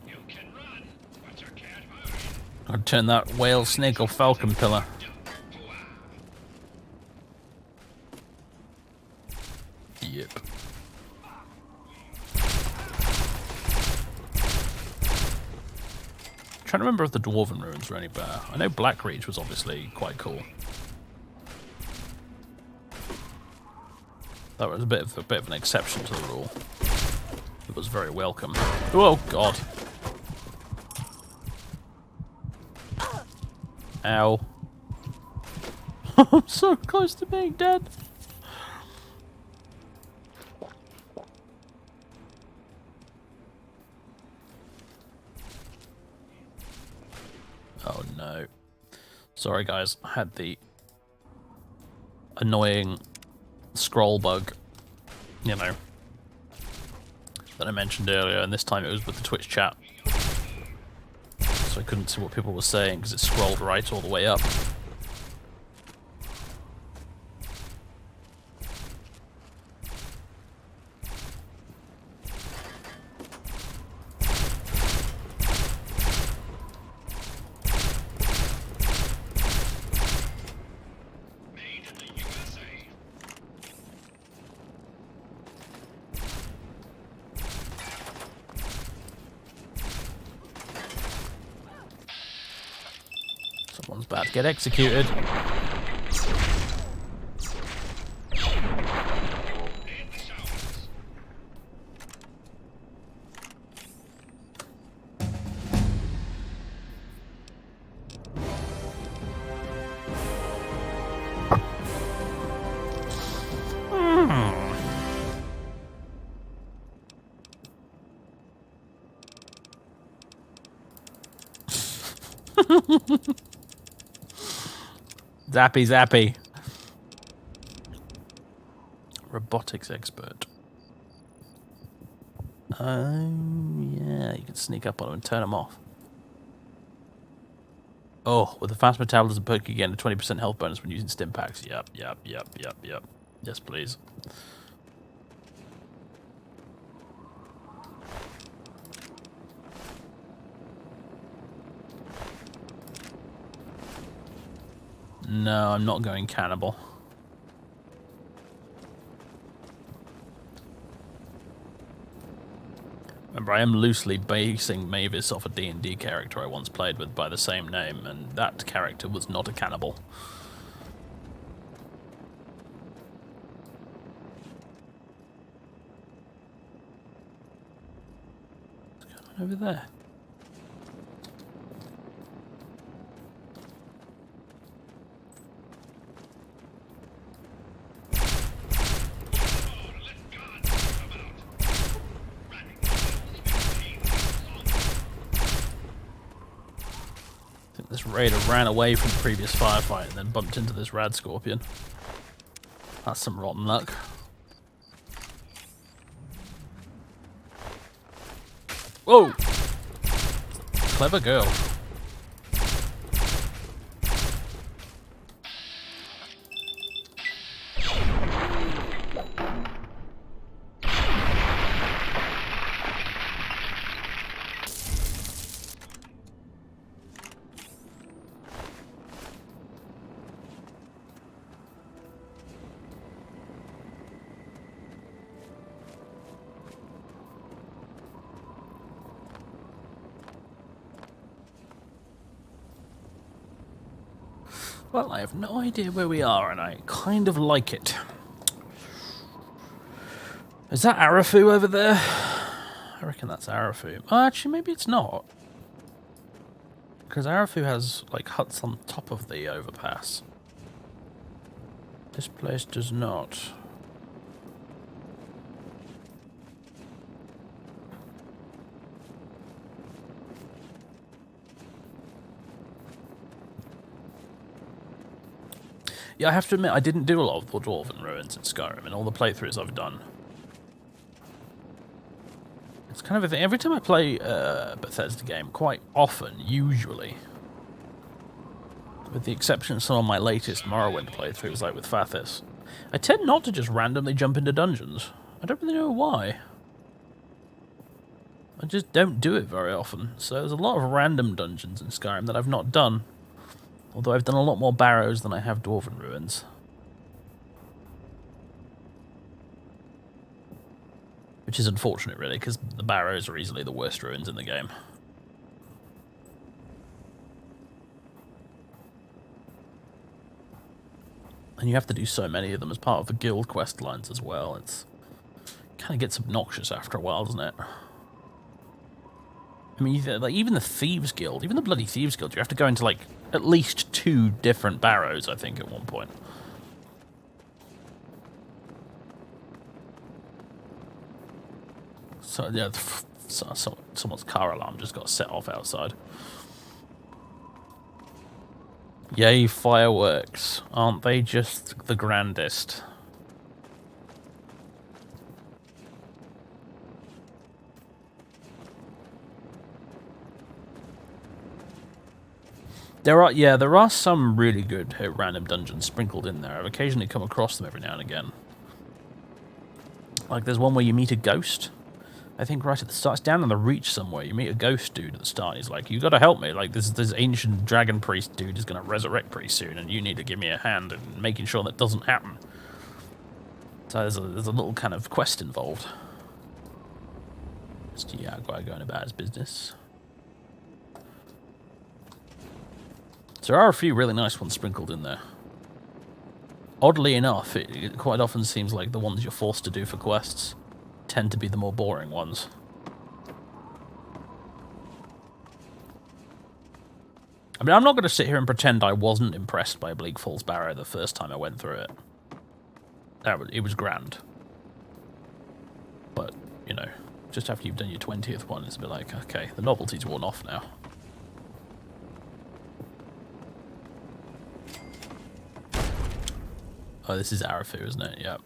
You can run, but you can't hide. I'd turn that whale, snake, or falcon pillar. Yep. Trying to remember if the Dwarven ruins were any better. I know Blackreach was obviously quite cool. That was a bit of an exception to the rule. It was very welcome. Oh god. Ow. I'm so close to being dead. Sorry guys, I had the annoying scroll bug, you know, that I mentioned earlier, and this time it was with the Twitch chat. So I couldn't see what people were saying because it scrolled right all the way up. Made in the USA. Someone's about to get executed. And the showers. Zappy zappy. Robotics expert. Yeah, you can sneak up on them and turn them off. Oh, with the fast metabolism perk you get a 20% health bonus when using stim packs. Yep. Yes, please. No, I'm not going cannibal. Remember, I am loosely basing Mavis off a D&D character I once played with by the same name, and that character was not a cannibal. What's going on over there? I think this raider ran away from the previous firefight and then bumped into this rad scorpion. That's some rotten luck. Whoa! Clever girl. Well, I have no idea where we are, and I kind of like it. Is that Arafu over there? I reckon that's Arafu. Oh, actually, maybe it's not. Because Arafu has, like, huts on top of the overpass. This place does not. Yeah, I have to admit, I didn't do a lot of the Dwarven ruins in Skyrim in all the playthroughs I've done. It's kind of a thing. Every time I play a Bethesda game, quite often, usually, with the exception of some of my latest Morrowind playthroughs, like with Fathis, I tend not to just randomly jump into dungeons. I don't really know why. I just don't do it very often. So there's a lot of random dungeons in Skyrim that I've not done. Although I've done a lot more barrows than I have Dwarven ruins. Which is unfortunate, really, because the barrows are easily the worst ruins in the game. And you have to do so many of them as part of the guild quest lines as well. It kind of gets obnoxious after a while, doesn't it? I mean, like, even the Thieves Guild, even the bloody Thieves Guild, you have to go into, like, at least 2 different barrows, I think, at one point. So, yeah, someone's car alarm just got set off outside. Yay, fireworks. Aren't they just the grandest? There are some really good random dungeons sprinkled in there. I've occasionally come across them every now and again. Like there's one where you meet a ghost. I think right at the start, it's down in the reach somewhere. You meet a ghost dude at the start. He's like, "You got to help me. Like this ancient dragon priest dude is going to resurrect pretty soon, and you need to give me a hand in making sure that doesn't happen." So there's a little kind of quest involved. It's the Jaguar going about his business. So there are a few really nice ones sprinkled in there. Oddly enough, it quite often seems like the ones you're forced to do for quests tend to be the more boring ones. I mean, I'm not going to sit here and pretend I wasn't impressed by Bleak Falls Barrow the first time I went through it. It was grand. But, you know, just after you've done your 20th one, it's a bit like, okay, the novelty's worn off now. Oh, this is Arafu, isn't it? Yep.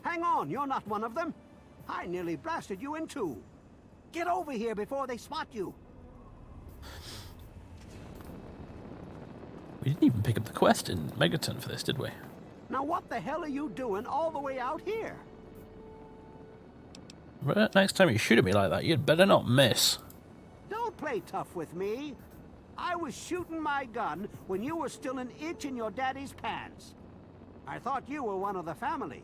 Hang on, you're not one of them. I nearly blasted you in two. Get over here before they spot you. We didn't even pick up the quest in Megaton for this, did we? Now what the hell are you doing all the way out here? Well, next time you shoot at me like that, you'd better not miss. Don't play tough with me. I was shooting my gun when you were still an itch in your daddy's pants. I thought you were one of the family.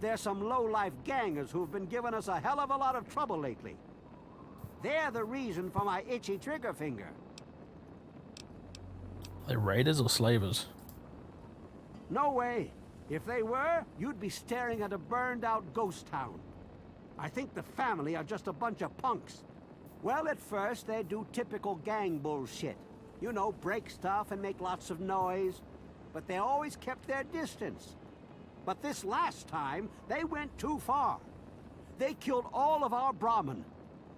There's some low-life gangers who've been giving us a hell of a lot of trouble lately. They're the reason for my itchy trigger finger. Are they raiders or slavers? No way. If they were, you'd be staring at a burned-out ghost town. I think the family are just a bunch of punks. Well, at first, they do typical gang bullshit. You know, break stuff and make lots of noise. But they always kept their distance. But this last time, they went too far. They killed all of our Brahmin.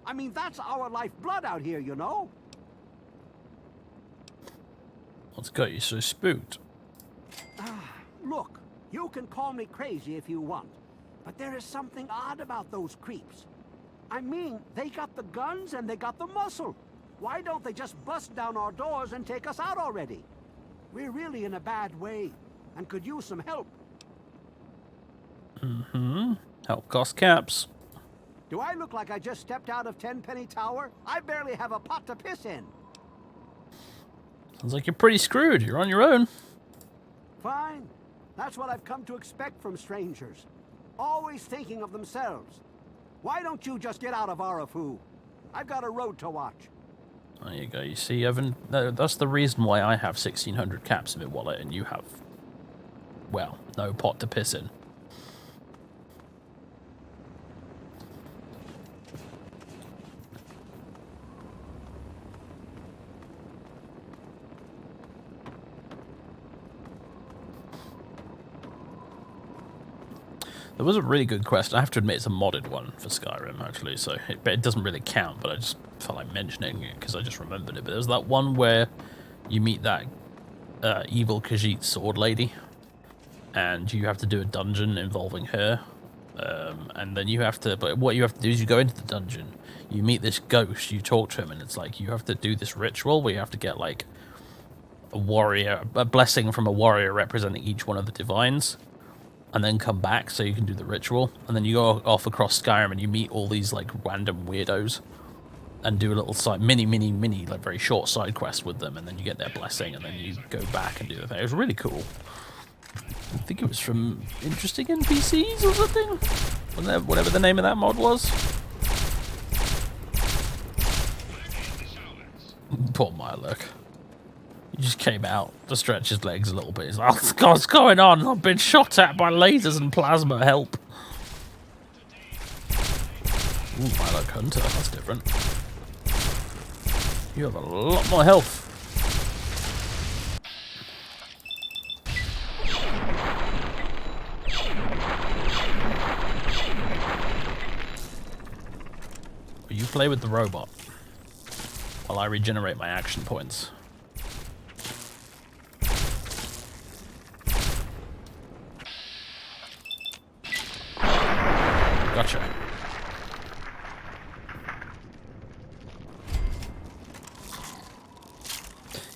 I mean, that's our lifeblood out here, you know? What's got you so spooked? Look, you can call me crazy if you want. But there is something odd about those creeps. I mean, they got the guns and they got the muscle. Why don't they just bust down our doors and take us out already? We're really in a bad way, and could use some help. Mm-hmm. Help cost caps. Do I look like I just stepped out of Tenpenny Tower? I barely have a pot to piss in. Sounds like you're pretty screwed. You're on your own. Fine. That's what I've come to expect from strangers. Always thinking of themselves. Why don't you just get out of Arafu? I've got a road to watch. There you go. You see, Evan, that's the reason why I have 1,600 caps in my wallet and you have, well, no pot to piss in. There was a really good quest. I have to admit it's a modded one for Skyrim, actually, so it doesn't really count, but I just felt like mentioning it because I just remembered it. But there's that one where you meet that evil Khajiit sword lady, and you have to do a dungeon involving her. And then you have to, but what you have to do is you go into the dungeon, you meet this ghost, you talk to him, and it's like you have to do this ritual where you have to get like a warrior, a blessing from a warrior representing each one of the divines, and then come back so you can do the ritual. And then you go off across Skyrim and you meet all these like random weirdos and do a little side mini like very short side quest with them, and then you get their blessing, and then you go back and do the thing. It was really cool. I think it was from Interesting NPCs or something, whatever the name of that mod was. Poor Mylurk. He just came out to stretch his legs a little bit. He's like, oh, God, what's going on? I've been shot at by lasers and plasma. Help. Ooh, Mylurk Hunter. That's different. You have a lot more health. You play with the robot while I regenerate my action points. Gotcha.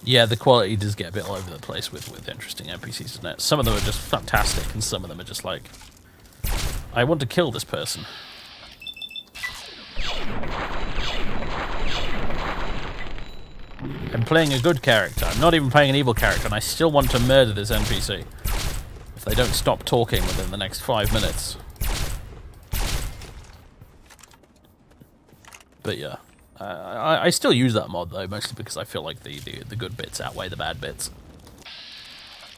Yeah, the quality does get a bit all over the place with interesting NPCs, doesn't it? Some of them are just fantastic, and some of them are just like, I want to kill this person. I'm playing a good character. I'm not even playing an evil character, and I still want to murder this NPC. If they don't stop talking within the next 5 minutes. But yeah. I still use that mod, though, mostly because I feel like the good bits outweigh the bad bits.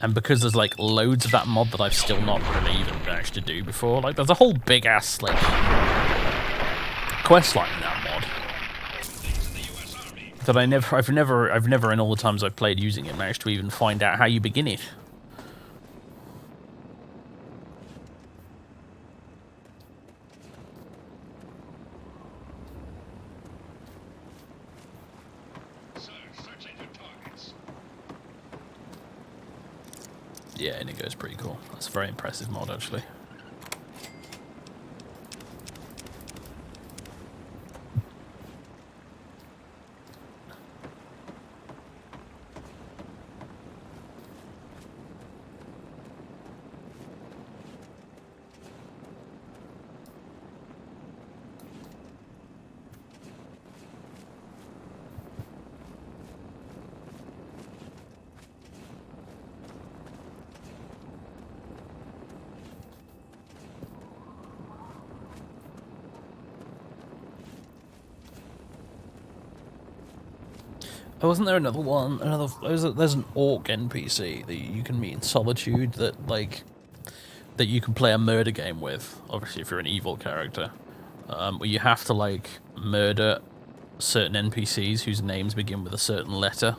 And because there's, like, loads of that mod that I've still not really even managed to do before. Like, there's a whole big-ass, like, quest line in that mod. That I've never in all the times I've played using it managed to even find out how you begin it. Yeah, Inigo's pretty cool. That's a very impressive mod, actually. Oh, wasn't there another one? There's an orc NPC that you can meet in Solitude that you can play a murder game with. Obviously, if you're an evil character, where you have to like murder certain NPCs whose names begin with a certain letter.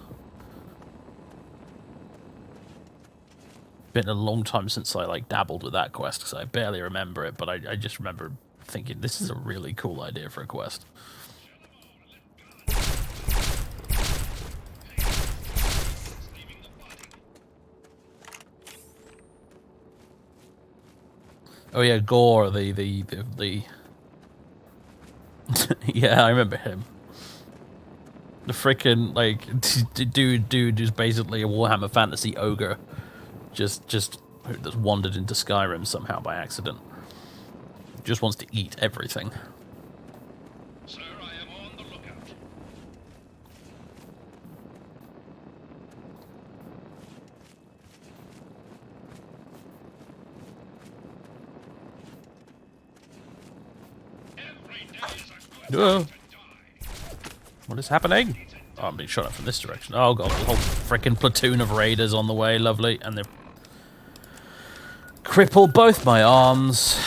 Been a long time since I like dabbled with that quest because I barely remember it, but I just remember thinking this is a really cool idea for a quest. Oh yeah, Gore, the yeah, I remember him. The frickin' like dude who's basically a Warhammer Fantasy ogre, just that's wandered into Skyrim somehow by accident. Just wants to eat everything. Sir, I am on the lookout. Every day is a good Whoa. time to die. What is happening? Oh, I'm being shot at from this direction. Oh god, the whole frickin' platoon of raiders on the way, lovely, and they've crippled both my arms.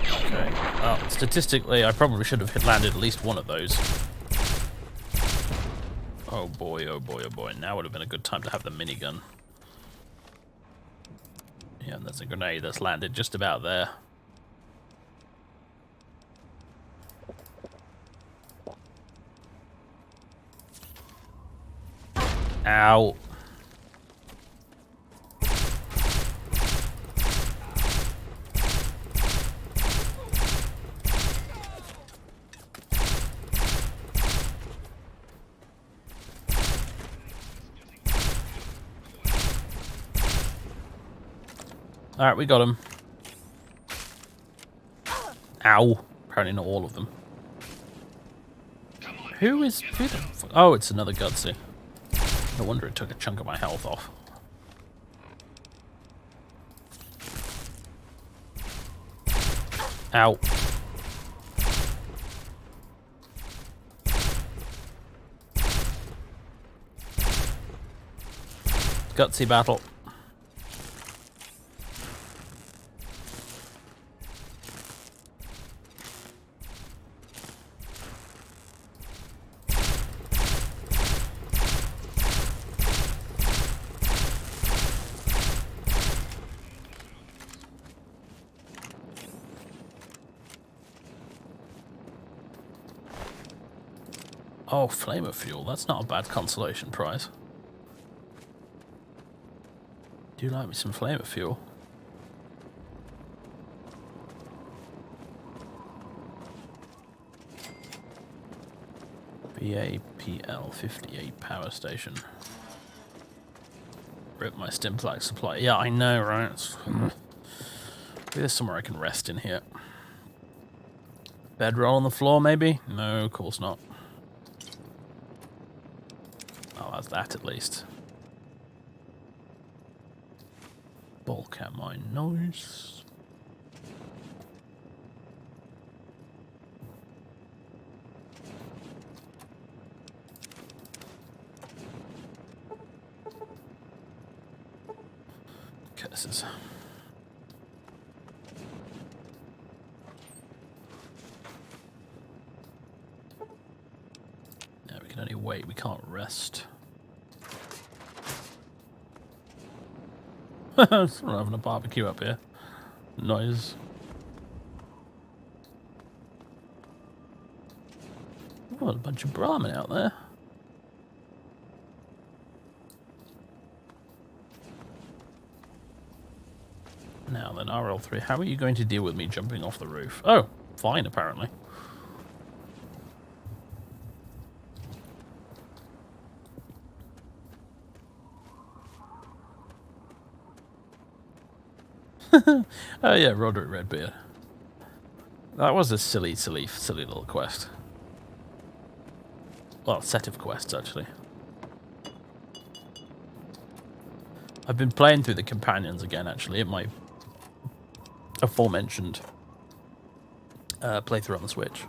Okay. Well, statistically, I probably should have landed at least one of those. Oh boy, oh boy, oh boy. Now would have been a good time to have the minigun. Yeah, and there's a grenade that's landed just about there. Ow. Alright, we got him. Ow. Apparently not all of them. Who the fuck? Oh, it's another Gutsy. No wonder it took a chunk of my health off. Ow. Gutsy battle. Oh, Flame of Fuel. That's not a bad consolation prize. Do like me some flamer fuel. BAPL 58 power station. Rip my Stimplax supply. Yeah, I know, right? Maybe there's somewhere I can rest in here. Bedroll on the floor, maybe? No, of course not. Oh, that's that at least. Bulkhead mine, nice. Curses. Yeah, we can only wait, we can't rest. Someone having a barbecue up here. Nice. Oh, a bunch of Brahmin out there. Now then, RL3, how are you going to deal with me jumping off the roof? Oh, fine, apparently. Oh yeah, Roderick Redbeard. That was a silly little quest. Well, set of quests, actually. I've been playing through the companions again, actually, at my aforementioned playthrough on the Switch.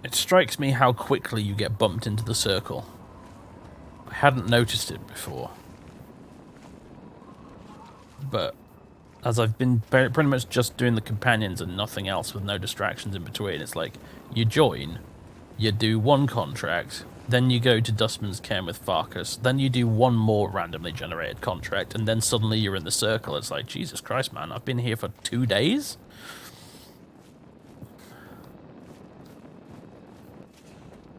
It strikes me how quickly you get bumped into the circle. I hadn't noticed it before. But as I've been pretty much just doing the companions and nothing else with no distractions in between, it's like you join, you do one contract, then you go to Dustman's Cairn with Farkas, then you do one more randomly generated contract, and then suddenly you're in the circle. It's like, Jesus Christ, man, I've been here for 2 days?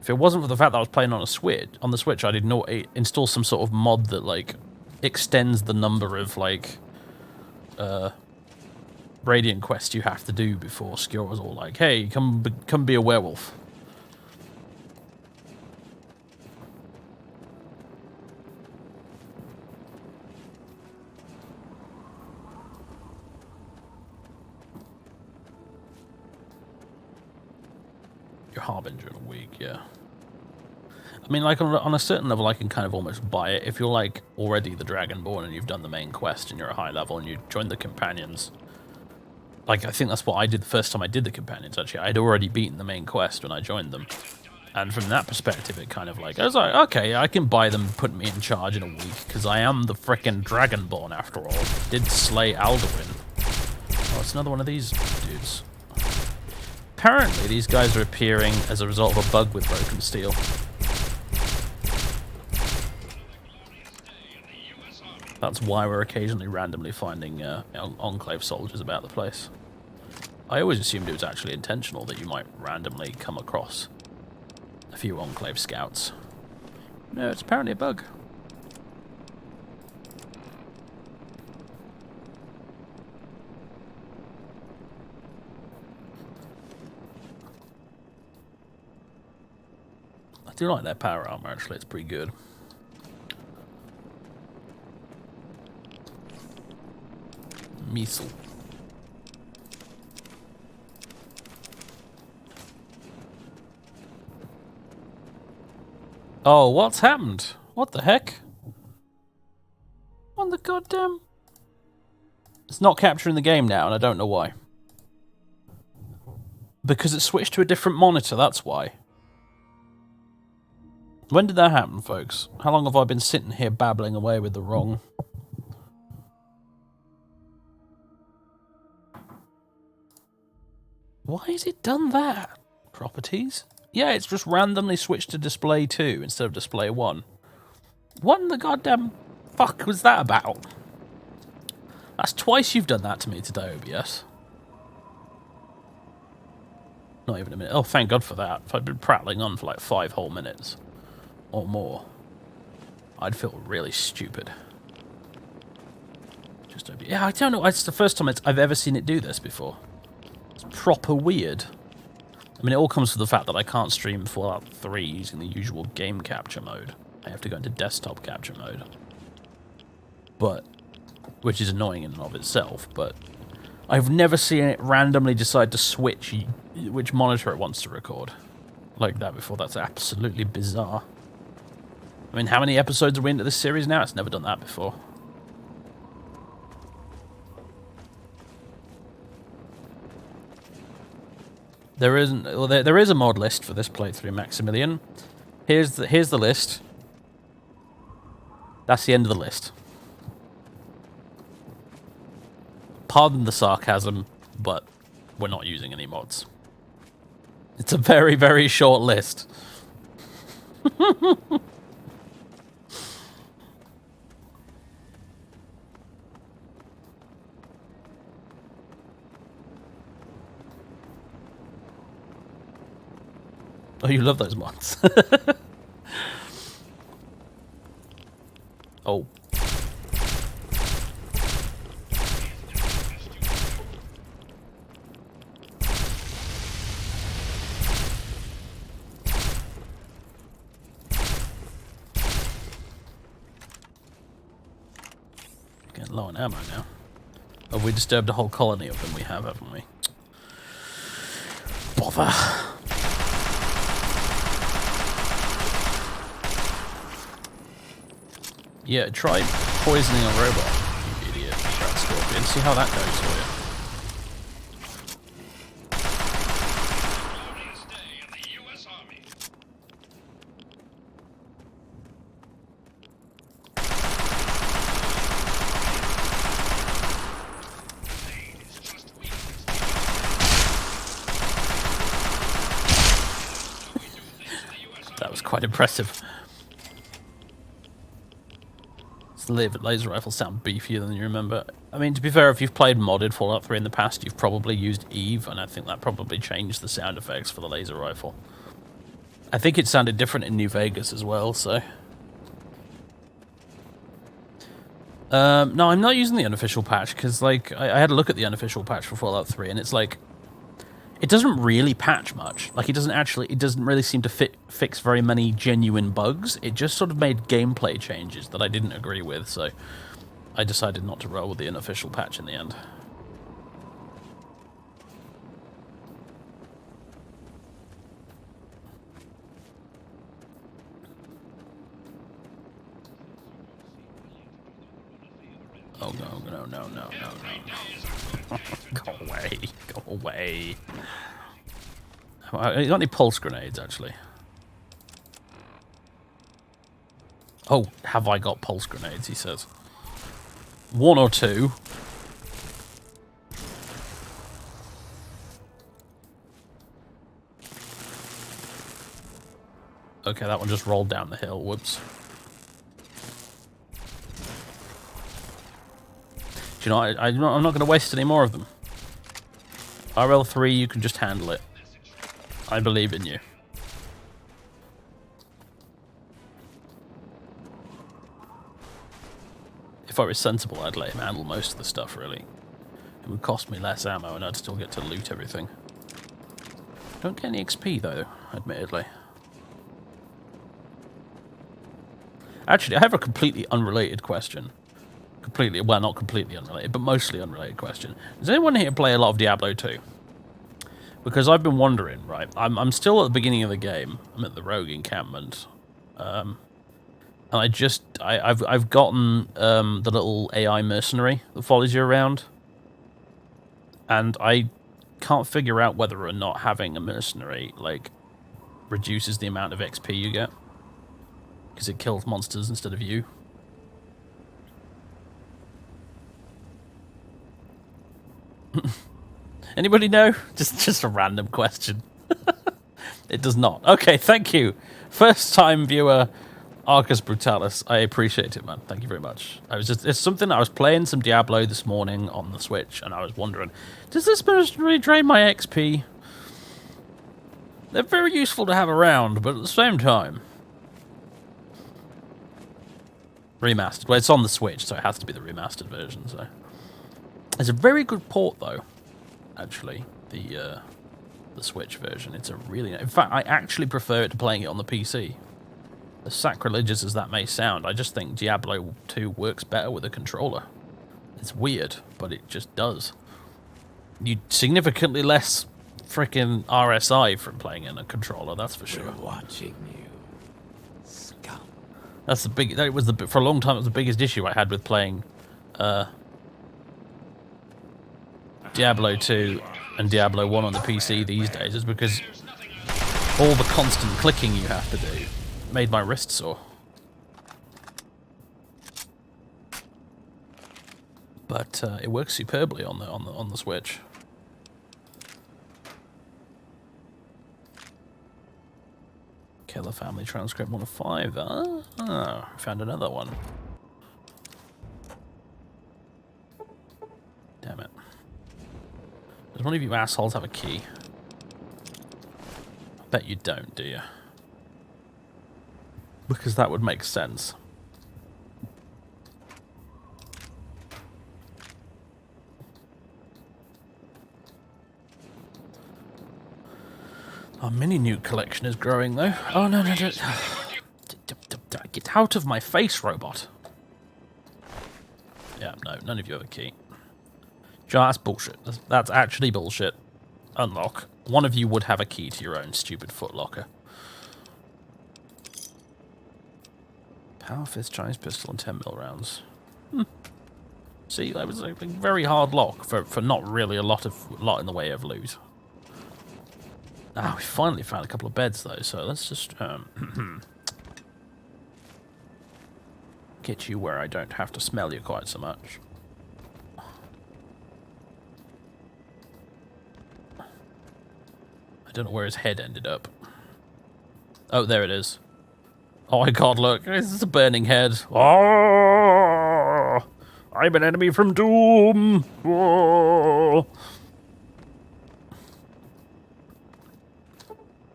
If it wasn't for the fact that I was playing on the Switch, I did not install some sort of mod that, like, extends the number of, like, Radiant quests you have to do before Skjor was all like, hey, come be a werewolf. Your Harbinger in a week, yeah. I mean, like, on a certain level, I can kind of almost buy it. If you're, like, already the Dragonborn and you've done the main quest and you're a high level and you join the Companions. Like, I think that's what I did the first time I did the Companions, actually. I'd already beaten the main quest when I joined them. And from that perspective, it kind of like, I was like, okay, I can buy them, put me in charge in a week, because I am the frickin' Dragonborn, after all. Did slay Alduin. Oh, it's another one of these dudes. Apparently, these guys are appearing as a result of a bug with Broken Steel. That's why we're occasionally randomly finding Enclave soldiers about the place. I always assumed it was actually intentional that you might randomly come across a few Enclave scouts. No, it's apparently a bug. I do like their power armor, actually, it's pretty good. Missile. Oh, what's happened? What the heck? What the goddamn? It's not capturing the game now, and I don't know why. Because it switched to a different monitor, that's why. When did that happen, folks? How long have I been sitting here babbling away with the wrong... Why has it done that? Properties? Yeah, it's just randomly switched to display 2 instead of display 1. What in the goddamn fuck was that about? That's twice you've done that to me today, OBS. Not even a minute. Oh, thank God for that. If I'd been prattling on for like 5 whole minutes. Or more. I'd feel really stupid. Just over. Yeah, I don't know. It's the first time I've ever seen it do this before. It's proper weird. I mean, it all comes from the fact that I can't stream Fallout 3 using the usual game capture mode. I have to go into desktop capture mode. But, which is annoying in and of itself, but I've never seen it randomly decide to switch which monitor it wants to record like that before. That's absolutely bizarre. I mean, how many episodes are we into this series now? It's never done that before. There isn't. Well, there is a mod list for this playthrough, Maximilian. Here's the list. That's the end of the list. Pardon the sarcasm, but we're not using any mods. It's a very, very short list. Oh, you love those mods. Oh. Getting low on ammo now. Have we disturbed a whole colony of them? We have, haven't we? Bother. Yeah, try poisoning a robot, you idiot, Rat Scorpion. See how that goes for Stay in the U.S. Army. It's just weakness. you. That was quite impressive. The laser rifles sound beefier than you remember. I mean, to be fair, if you've played modded Fallout 3 in the past, you've probably used Eve, and I think that probably changed the sound effects for the laser rifle. I think it sounded different in New Vegas as well, so... no, I'm not using the unofficial patch, because, like, I had a look at the unofficial patch for Fallout 3, and it's like... It doesn't really patch much. Like, it doesn't really seem to fix very many genuine bugs. It just sort of made gameplay changes that I didn't agree with, so I decided not to roll with the unofficial patch in the end. Oh, no. Go away. Go away. You got any pulse grenades, actually? Oh, have I got pulse grenades, he says. 1 or 2. Okay, that one just rolled down the hill. Whoops. Do you know, I'm not going to waste any more of them. RL3, you can just handle it. I believe in you. If I was sensible, I'd let him handle most of the stuff, really. It would cost me less ammo, and I'd still get to loot everything. Don't get any XP, though, admittedly. Actually, I have a completely unrelated question. Well, not completely unrelated, but mostly unrelated question. Does anyone here play a lot of Diablo 2? Because I've been wondering, right? I'm still at the beginning of the game. I'm at the rogue encampment. And I've gotten the little AI mercenary that follows you around. And I can't figure out whether or not having a mercenary, like, reduces the amount of XP you get. Because it kills monsters instead of you. Anybody know? Just a random question. It does not. Okay, thank you. First time viewer, Arcus Brutalis. I appreciate it, man. Thank you very much. It's something I was playing some Diablo this morning on the Switch, and I was wondering, does this really drain my XP? They're very useful to have around, but at the same time, Remastered. Well, it's on the Switch, so it has to be the remastered version. So it's a very good port, though. Actually, the Switch version. It's a really... In fact, I actually prefer it to playing it on the PC. As sacrilegious as that may sound, I just think Diablo 2 works better with a controller. It's weird, but it just does. You significantly less freaking RSI from playing in a controller, that's for sure. We're watching you, scum. That's the big... That was the... For a long time, it was the biggest issue I had with playing Diablo 2 and Diablo 1 on the PC these days, is because all the constant clicking you have to do made my wrist sore. But it works superbly on the Switch. Killer Family Transcript 1 of 5. Ah, found another one. Damn it. Does one of you assholes have a key? I bet you don't, do you? Because that would make sense. Our mini nuke collection is growing, though. Oh, no. Get out of my face, robot. Yeah, no, none of you have a key. Joe, that's bullshit. That's actually bullshit. Unlock. One of you would have a key to your own stupid footlocker. Power fist, Chinese pistol, and 10mm rounds. See, that was a very hard lock for not really a lot in the way of loot. Ah, we finally found a couple of beds though, so let's just get you where I don't have to smell you quite so much. I don't know where his head ended up. Oh, there it is. Oh my god, look, this is a burning head. Oh, I'm an enemy from doom. Oh.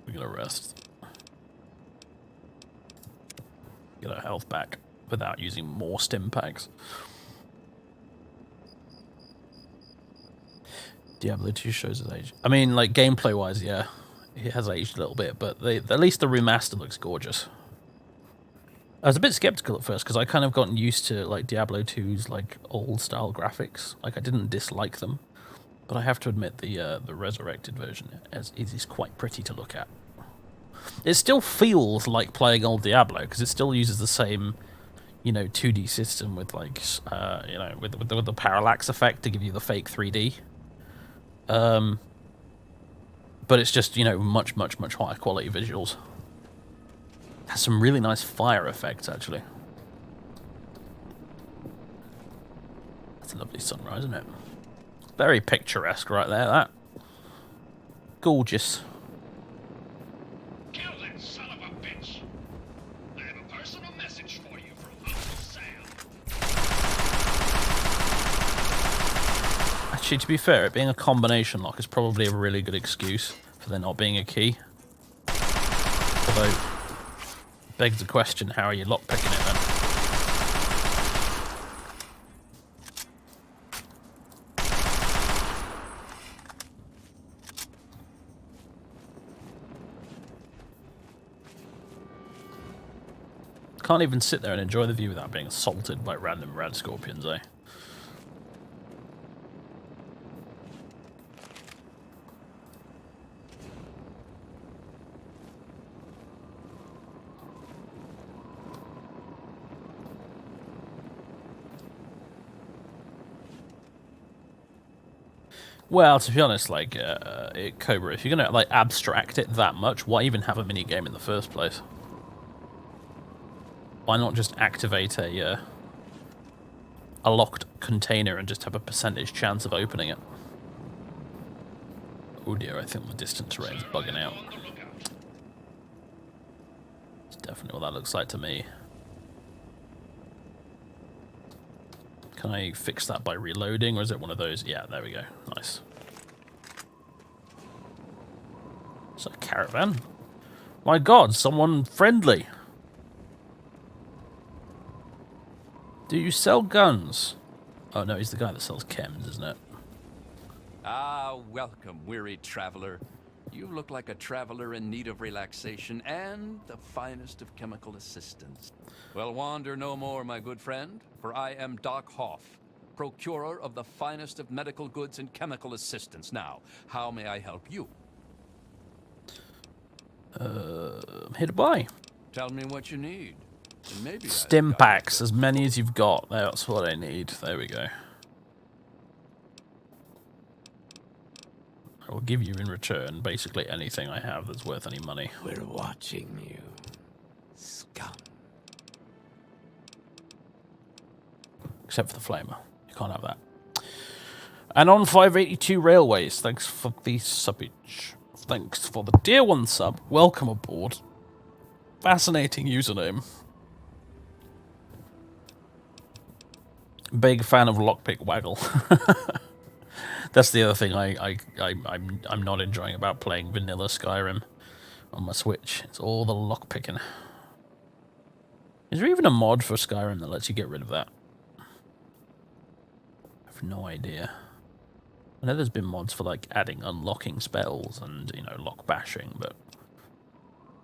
We're gonna rest. Get our health back without using more stim packs. Diablo 2 shows his age. I mean, like, gameplay-wise, yeah, it has aged a little bit, but at least the remaster looks gorgeous. I was a bit skeptical at first, because I kind of gotten used to, like, Diablo 2's, like, old-style graphics. Like, I didn't dislike them, but I have to admit the resurrected version is quite pretty to look at. It still feels like playing old Diablo, because it still uses the same, 2D system with, like, with the parallax effect to give you the fake 3D. But it's just, much, much, much higher quality visuals. It has some really nice fire effects, actually. That's a lovely sunrise, isn't it? Very picturesque right there, that. Gorgeous. Kill that son of a bitch. I have a personal message for you from Uncle Sam. Actually, to be fair, it being a combination lock is probably a really good excuse for there not being a key. Although, it begs the question, how are you lockpicking it then? Can't even sit there and enjoy the view without being assaulted by random rad scorpions, eh? Well, to be honest, like, Cobra, if you're gonna, like, abstract it that much, why even have a mini-game in the first place? Why not just activate a locked container and just have a percentage chance of opening it? Oh dear, I think the distant terrain is bugging out. It's definitely what that looks like to me. Can I fix that by reloading, or is it one of those? Yeah, there we go. Nice. It's a caravan. My god, someone friendly. Do you sell guns? Oh no, he's the guy that sells chems, isn't it? Ah, welcome, weary traveler. You look like a traveler in need of relaxation and the finest of chemical assistance. Well, wander no more, my good friend, for I am Doc Hoff, procurer of the finest of medical goods and chemical assistance. Now, how may I help you? I'm here to buy. Tell me what you need. And maybe Stim packs, as many as you've got. That's what I need. There we go. I will give you in return basically anything I have that's worth any money. We're watching you, scum. Except for the flamer. You can't have that. And on 582 Railways, thanks for the subbage. Thanks for the Dear One sub. Welcome aboard. Fascinating username. Big fan of Lockpick Waggle. That's the other thing I'm not enjoying about playing vanilla Skyrim on my Switch. It's all the lockpicking. Is there even a mod for Skyrim that lets you get rid of that? I have no idea. I know there's been mods for like adding unlocking spells and, you know, lock bashing, but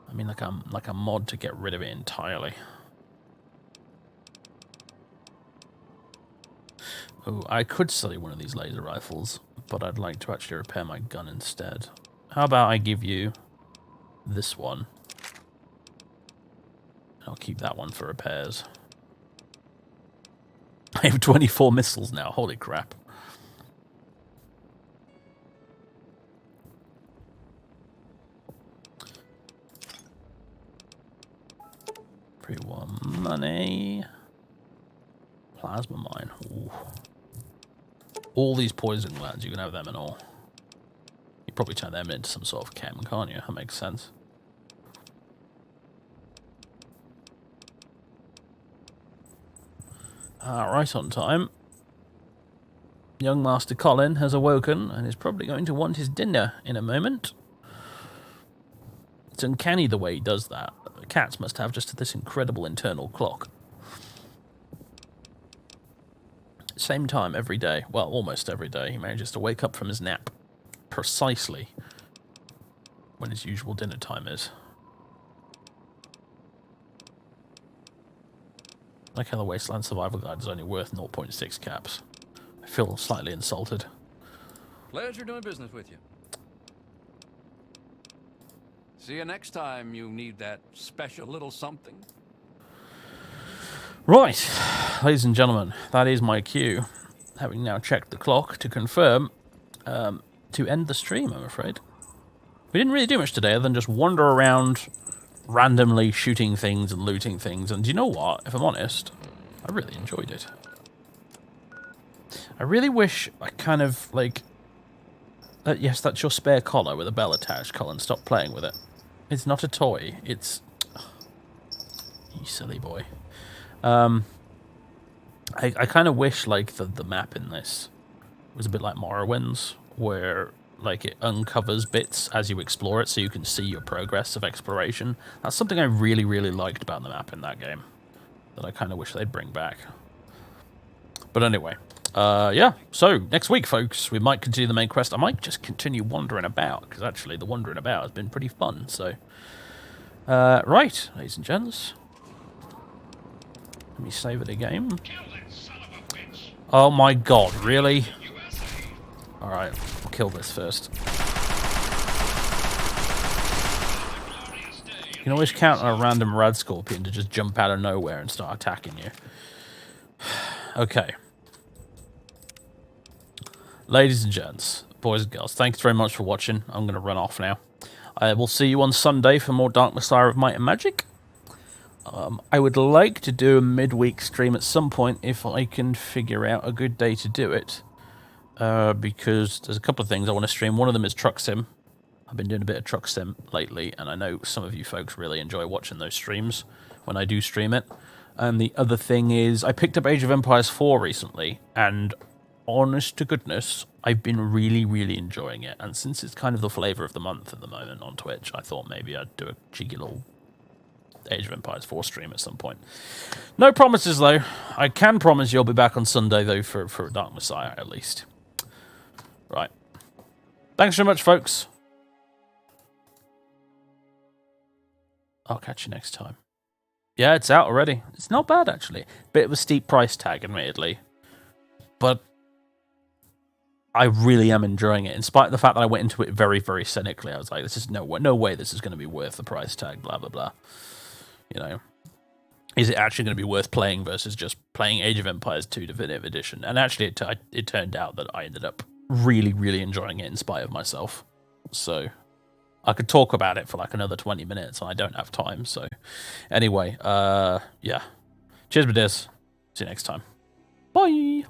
I mean like a mod to get rid of it entirely. Oh, I could sell you one of these laser rifles, but I'd like to actually repair my gun instead. How about I give you this one? I'll keep that one for repairs. I have 24 missiles now, holy crap. Pre-war money. Plasma mine. Ooh. All these poison glands, you can have them and all. You probably turn them into some sort of chem, can't you? That makes sense. Right on time. Young Master Colin has awoken and is probably going to want his dinner in a moment. It's uncanny the way he does that. Cats must have just this incredible internal clock. Same time every day. Well, almost every day. He manages to wake up from his nap precisely when his usual dinner time is. I like how the Wasteland Survival Guide is only worth 0.6 caps. I feel slightly insulted. Pleasure doing business with you. See you next time you need that special little something. Right, ladies and gentlemen, that is my cue. Having now checked the clock to confirm to end the stream, I'm afraid. We didn't really do much today other than just wander around randomly shooting things and looting things. And you know what? If I'm honest, I really enjoyed it. I really wish I kind of, like... yes, that's your spare collar with a bell attached, Colin. Stop playing with it. It's not a toy. It's... you silly boy. I kind of wish, like, the map in this was a bit like Morrowind's, where, like, it uncovers bits as you explore it so you can see your progress of exploration. That's something I really, really liked about the map in that game that I kind of wish they'd bring back. But anyway, yeah, so next week, folks, we might continue the main quest. I might just continue wandering about, because actually the wandering about has been pretty fun, so... right, ladies and gents. Let me save it again. Oh my god, really? Alright, I'll kill this first. You can always count on a random rad scorpion to just jump out of nowhere and start attacking you. Okay. Ladies and gents, boys and girls, thanks very much for watching. I'm going to run off now. I will see you on Sunday for more Dark Messiah of Might and Magic. I would like to do a midweek stream at some point if I can figure out a good day to do it. Because there's a couple of things I want to stream. One of them is Truck Sim. I've been doing a bit of Truck Sim lately, and I know some of you folks really enjoy watching those streams when I do stream it. And the other thing is, I picked up Age of Empires 4 recently, and honest to goodness, I've been really, really enjoying it. And since it's kind of the flavour of the month at the moment on Twitch, I thought maybe I'd do a cheeky little Age of Empires 4 stream at some point. No promises, though. I can promise you'll be back on Sunday, though, for Dark Messiah, at least. Right. Thanks very much, folks. I'll catch you next time. Yeah, it's out already. It's not bad, actually. Bit of a steep price tag, admittedly. But I really am enjoying it, in spite of the fact that I went into it very, very cynically. I was like, this is no way this is going to be worth the price tag, blah, blah, blah. You know, is it actually going to be worth playing versus just playing Age of Empires 2 Definitive Edition? And actually, it turned out that I ended up really, really enjoying it in spite of myself. So I could talk about it for like another 20 minutes, and I don't have time. So anyway, yeah. Cheers, my dears. See you next time. Bye.